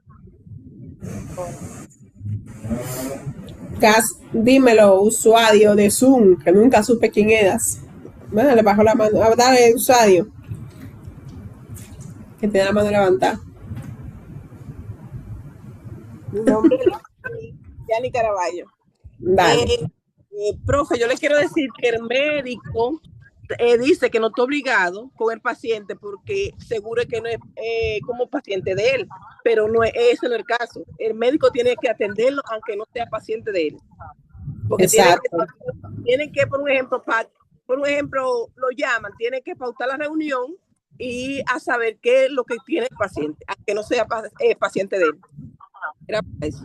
Dímelo, usuario de Zoom, que nunca supe quién eras. Bueno, le bajó la mano. Dale, usuario. Que tiene la mano levantada. Mi nombre es Yani Caraballo. Dale. Profe, yo le quiero decir que el médico dice que no está obligado con el paciente porque seguro que no es como paciente de él, pero no es ese no es el caso. El médico tiene que atenderlo aunque no sea paciente de él. Porque tienen que, por un ejemplo, lo llaman, tienen que pautar la reunión y a saber qué es lo que tiene el paciente, aunque no sea paciente de él. Era para eso.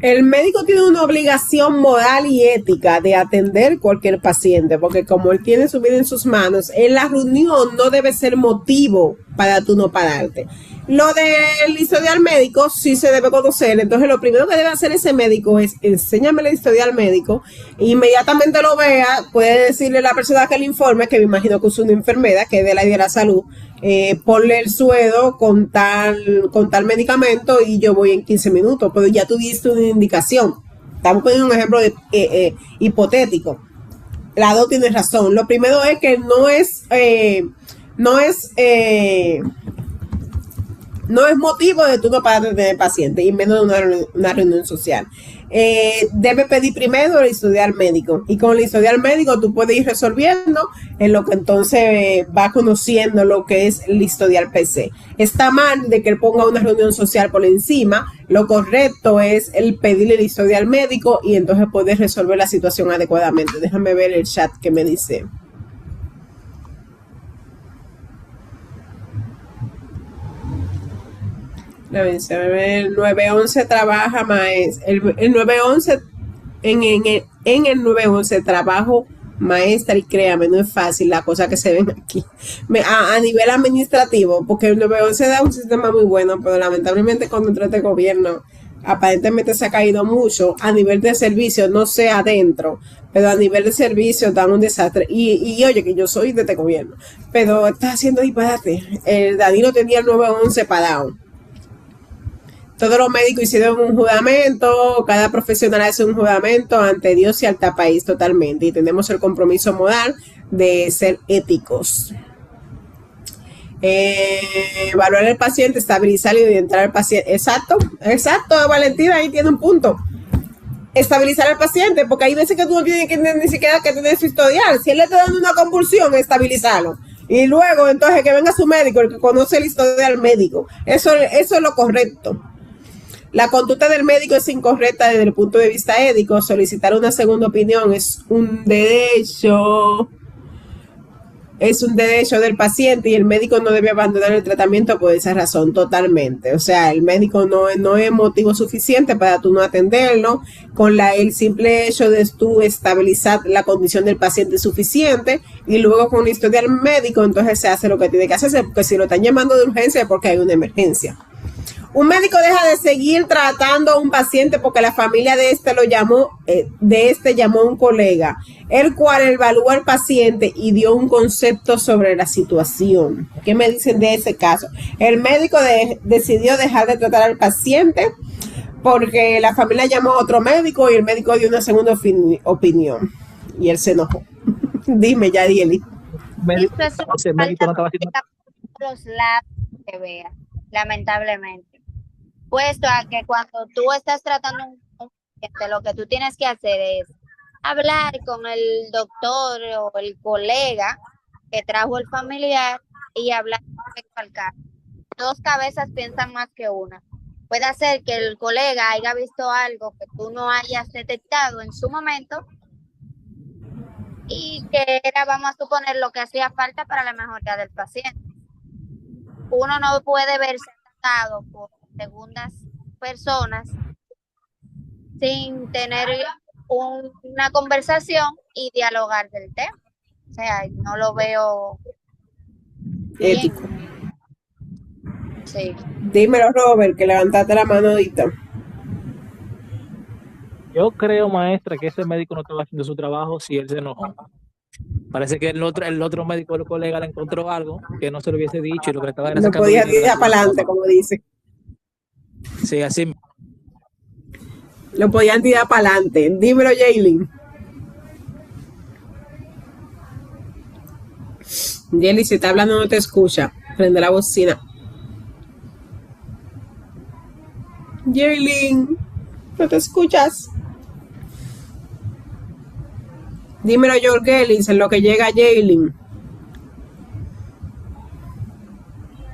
El médico tiene una obligación moral y ética de atender cualquier paciente, porque como él tiene su vida en sus manos, en la reunión no debe ser motivo para tú no pararte. Lo del historial médico sí se debe conocer, entonces lo primero que debe hacer ese médico es enséñame el historial médico, inmediatamente lo vea, puede decirle a la persona que le informe, que me imagino que es una enfermera, que es de la área de la salud, ponle el suero con tal medicamento y yo voy en 15 minutos, pero ya tú diste una indicación. Estamos poniendo un ejemplo hipotético. La dos tiene razón. Lo primero es que no es motivo de tú no parar de tener paciente, y menos de una reunión social. Debe pedir primero el historial médico, y con el historial médico tú puedes ir resolviendo en lo que entonces va conociendo lo que es el historial PC. Está mal de que él ponga una reunión social por encima. Lo correcto es el pedirle el historial médico y entonces poder resolver la situación adecuadamente. Déjame ver el chat que me dice. El 911 trabaja más. El 911 en el 911 trabajo maestra, y créame, no es fácil la cosa que se ven aquí a nivel administrativo, porque el 911 da un sistema muy bueno, pero lamentablemente cuando entró este gobierno aparentemente se ha caído mucho a nivel de servicio, no sé adentro, pero a nivel de servicio dan un desastre. Y oye, que yo soy de este gobierno, pero está haciendo disparate. El Danilo tenía el 911 parado. Todos los médicos hicieron un juramento, cada profesional hace un juramento ante Dios y al país totalmente, y tenemos el compromiso moral de ser éticos. Evaluar al paciente, estabilizar y orientar al paciente. Exacto, Valentina, ahí tiene un punto. Estabilizar al paciente, porque hay veces que tú no tienes que ni siquiera que tener su historial. Si él le está dando una convulsión, estabilizarlo. Y luego, entonces, que venga su médico, el que conoce el historial médico. Eso es lo correcto. La conducta del médico es incorrecta desde el punto de vista ético. Solicitar una segunda opinión es un derecho del paciente, y el médico no debe abandonar el tratamiento por esa razón, totalmente. O sea, el médico no es motivo suficiente para tú no atenderlo. Con el simple hecho de tú estabilizar la condición del paciente es suficiente, y luego con el historial médico entonces se hace lo que tiene que hacerse, porque si lo están llamando de urgencia es porque hay una emergencia. Un médico deja de seguir tratando a un paciente porque la familia de este llamó a un colega, el cual evaluó al paciente y dio un concepto sobre la situación. ¿Qué me dicen de ese caso? El médico decidió dejar de tratar al paciente porque la familia llamó a otro médico y el médico dio una segunda opinión y él se enojó. Dime, Yadieli. Eso es falta los labs que vea, lamentablemente. Puesto a que cuando tú estás tratando un paciente, lo que tú tienes que hacer es hablar con el doctor o el colega que trajo el familiar y hablar al caso. Dos cabezas piensan más que una. Puede ser que el colega haya visto algo que tú no hayas detectado en su momento y que era, vamos a suponer, lo que hacía falta para la mejoría del paciente. Uno no puede verse tratado por segundas personas sin tener una conversación y dialogar del tema. O sea, no lo veo bien. Ético. Sí. Dímelo, Robert, que levantaste la mano ahorita. Yo creo, maestra, que ese médico no estaba haciendo su trabajo si él se enojó. Parece que el otro médico, el colega, le encontró algo que no se lo hubiese dicho y lo que le estaba era No sacando podía dinero de tirar su para adelante, estómago. como dice. Sí, así. Lo podían tirar para adelante. Dímelo, Jaylin. Jelly, si está hablando no te escucha. Prende la bocina. Jaylin, no te escuchas. Dímelo, Jorgelis, en lo que llega Jaylin.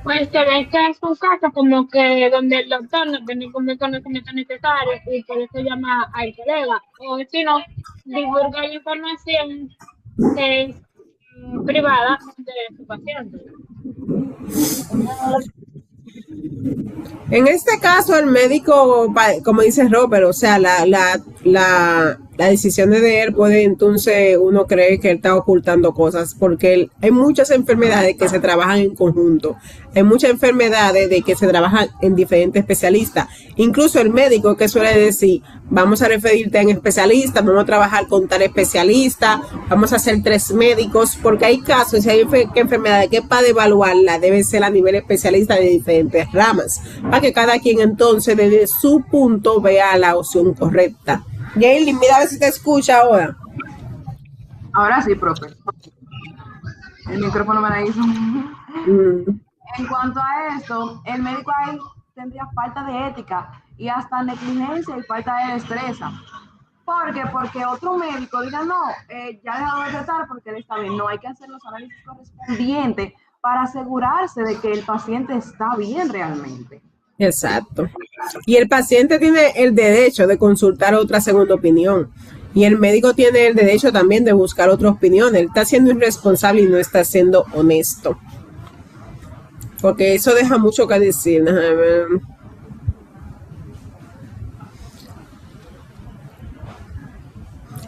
Pues se ve que es un caso como que donde el doctor no tiene como el conocimiento necesario y por eso llama al colega. O si no, divulga la información que es privada de su paciente. En este caso, el médico, como dice Robert, o sea, la decisión de él puede, entonces uno cree que él está ocultando cosas, porque hay muchas enfermedades que se trabajan en conjunto, hay muchas enfermedades de que se trabajan en diferentes especialistas, incluso el médico que suele decir, vamos a referirte a un especialista, vamos a trabajar con tal especialista, vamos a hacer 3 médicos, porque hay casos, y hay enfermedades que para evaluarla debe ser a nivel especialista de diferentes ramas, para que cada quien entonces desde su punto vea la opción correcta. Jaylin, mira a ver si te escucha ahora. Ahora sí, profe. El micrófono me la hizo. En cuanto a esto, el médico ahí tendría falta de ética y hasta negligencia y falta de destreza. ¿Por qué? Porque otro médico diga, no, ya dejado de tratar porque él está bien. No, hay que hacer los análisis correspondientes para asegurarse de que el paciente está bien realmente. Exacto. Y el paciente tiene el derecho de consultar otra segunda opinión. Y el médico tiene el derecho también de buscar otra opinión. Él está siendo irresponsable y no está siendo honesto. Porque eso deja mucho que decir.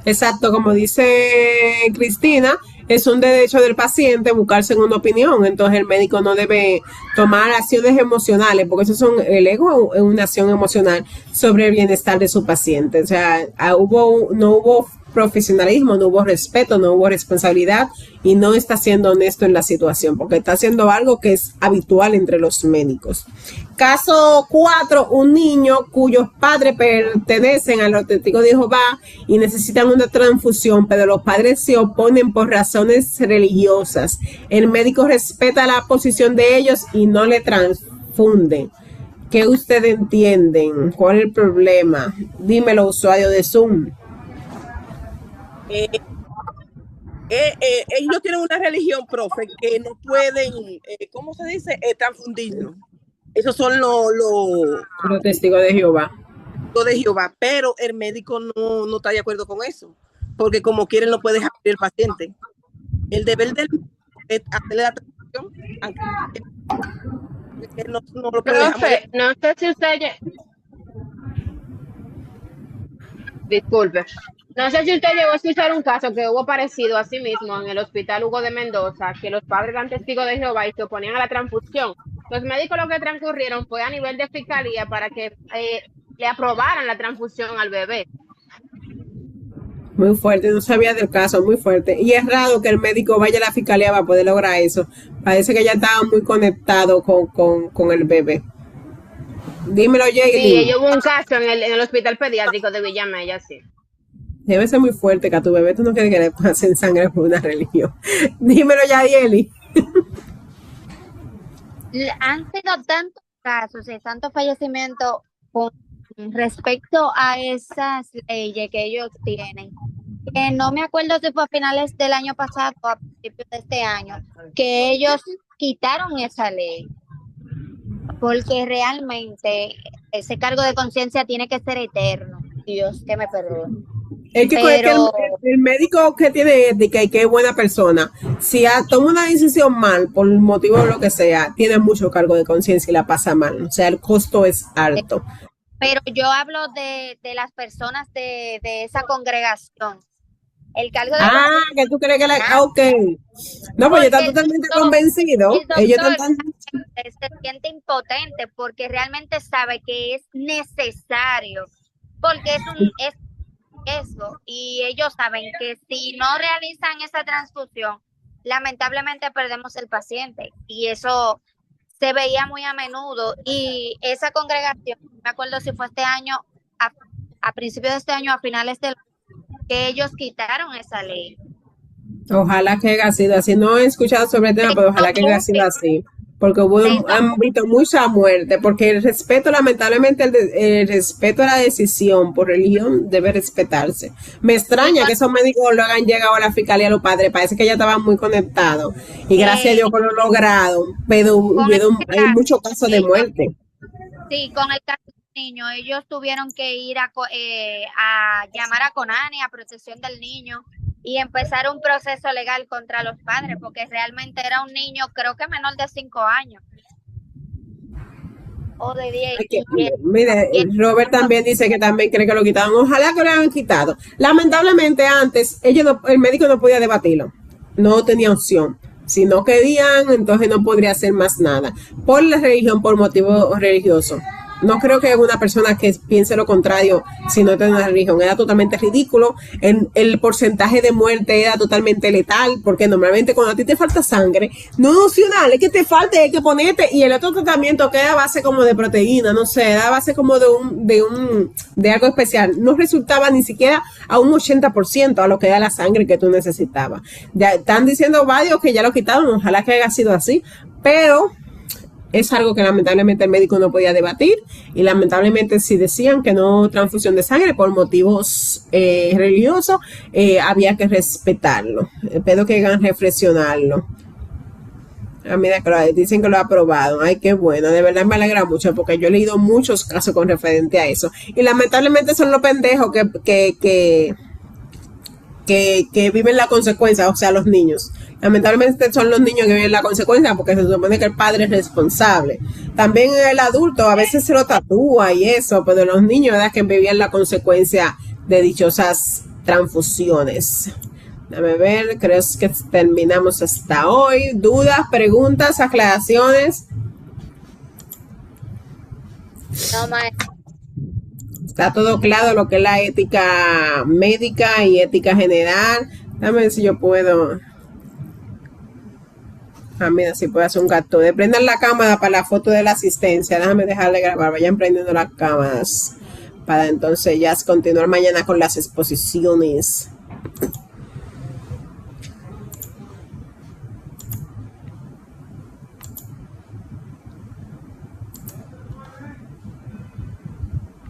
Exacto, como dice Cristina, es un derecho del paciente buscar segunda opinión. Entonces el médico no debe tomar acciones emocionales, porque eso son, el ego es una acción emocional sobre el bienestar de su paciente. O sea, no hubo profesionalismo, no hubo respeto, no hubo responsabilidad y no está siendo honesto en la situación, porque está haciendo algo que es habitual entre los médicos. Caso 4, un niño cuyos padres pertenecen a los testigos de Jehová y necesitan una transfusión, pero los padres se oponen por razones religiosas. El médico respeta la posición de ellos y no le transfunde. ¿Qué ustedes entienden? ¿Cuál es el problema? Dímelo, usuario de Zoom. Ellos tienen una religión, profe, que no pueden, ¿cómo se dice? Transfundirnos. Esos son los testigos de Jehová. De Jehová, pero el médico no está de acuerdo con eso, porque como quieren no puede dejar el paciente. El deber del es hacerle la transfusión, aunque no lo puede dejar. Profe, no sé si usted... Disculpe. No sé si usted llegó a escuchar un caso que hubo parecido a sí mismo en el Hospital Hugo de Mendoza, que los padres eran testigos de Jehová y se oponían a la transfusión. Los médicos lo que transcurrieron fue a nivel de fiscalía para que le aprobaran la transfusión al bebé. Muy fuerte, no sabía del caso, muy fuerte. Y es raro que el médico vaya a la fiscalía para poder lograr eso. Parece que ya estaba muy conectado con el bebé. Dímelo, Jaylin. Sí, hubo un caso en el hospital pediátrico de Villamella, sí. Debe ser muy fuerte que a tu bebé tú no quieres que le pasen sangre por una religión. Dímelo, Yadieli. Han sido tantos casos y tantos fallecimientos con respecto a esas leyes que ellos tienen, que no me acuerdo si fue a finales del año pasado o a principios de este año, que ellos quitaron esa ley. Porque realmente ese cargo de conciencia tiene que ser eterno. Dios que me perdone. Es que, el médico que tiene ética y que es buena persona, si toma una decisión mal, por motivo de lo que sea, tiene mucho cargo de conciencia y la pasa mal. O sea, el costo es alto. pero yo hablo de las personas de esa congregación. El cargo de que tú crees que ok. No, pues yo estoy totalmente convencido. el Ellos doctor están se siente impotente porque realmente sabe que es necesario, porque es eso, y ellos saben que si no realizan esa transfusión, lamentablemente perdemos el paciente, y eso se veía muy a menudo. Y esa congregación, no me acuerdo si fue este año, a principios de este año, a finales del que ellos quitaron esa ley. Ojalá que haya sido así. No he escuchado sobre el tema, pero ojalá que haya sido así. Porque han visto mucha muerte. Porque el respeto, lamentablemente, el respeto a la decisión por religión debe respetarse. Me extraña que esos médicos lo hayan llegado a la fiscalía a los padres. Parece que ya estaban muy conectados. Y gracias a Dios que lo lograron. Pero hay muchos casos de muerte. Sí, con el caso del niño, ellos tuvieron que ir a llamar a CONANI, a protección del niño, y empezar un proceso legal contra los padres, porque realmente era un niño, creo que menor de 5 años. O de 10. Mire, Robert también dice que también cree que lo quitaron. Ojalá que lo hayan quitado. Lamentablemente antes, el médico no podía debatirlo. No tenía opción. Si no querían, entonces no podría hacer más nada. Por la religión, por motivo religioso. No creo que una persona que piense lo contrario, si no tiene una religión, era totalmente ridículo. El porcentaje de muerte era totalmente letal, porque normalmente cuando a ti te falta sangre, no es opcional, es que te falte, hay que ponerte, y el otro tratamiento que era a base como de proteína, no sé, era a base como de algo especial. No resultaba ni siquiera a un 80% a lo que era la sangre que tú necesitabas. Ya están diciendo varios que ya lo quitaron, ojalá que haya sido así, pero es algo que lamentablemente el médico no podía debatir, y lamentablemente si decían que no transfusión de sangre por motivos religiosos, había que respetarlo. Espero que hagan reflexionarlo. Mira, dicen que lo aprobaron. Ay, qué bueno, de verdad me alegra mucho, porque yo he leído muchos casos con referente a eso, y lamentablemente son los pendejos que viven la consecuencia, o sea, los niños. Lamentablemente son los niños que viven la consecuencia, porque se supone que el padre es responsable. También el adulto a veces se lo tatúa y eso, pero los niños, ¿verdad?, que vivían la consecuencia de dichosas transfusiones. Déjame ver, creo que terminamos hasta hoy. ¿Dudas, preguntas, aclaraciones? No, maestra. Está todo claro lo que es la ética médica y ética general. Déjame ver si yo puedo. Mira, si puedo hacer un captura. Prendan la cámara para la foto de la asistencia. Déjame dejarle grabar. Vayan prendiendo las cámaras para entonces ya continuar mañana con las exposiciones.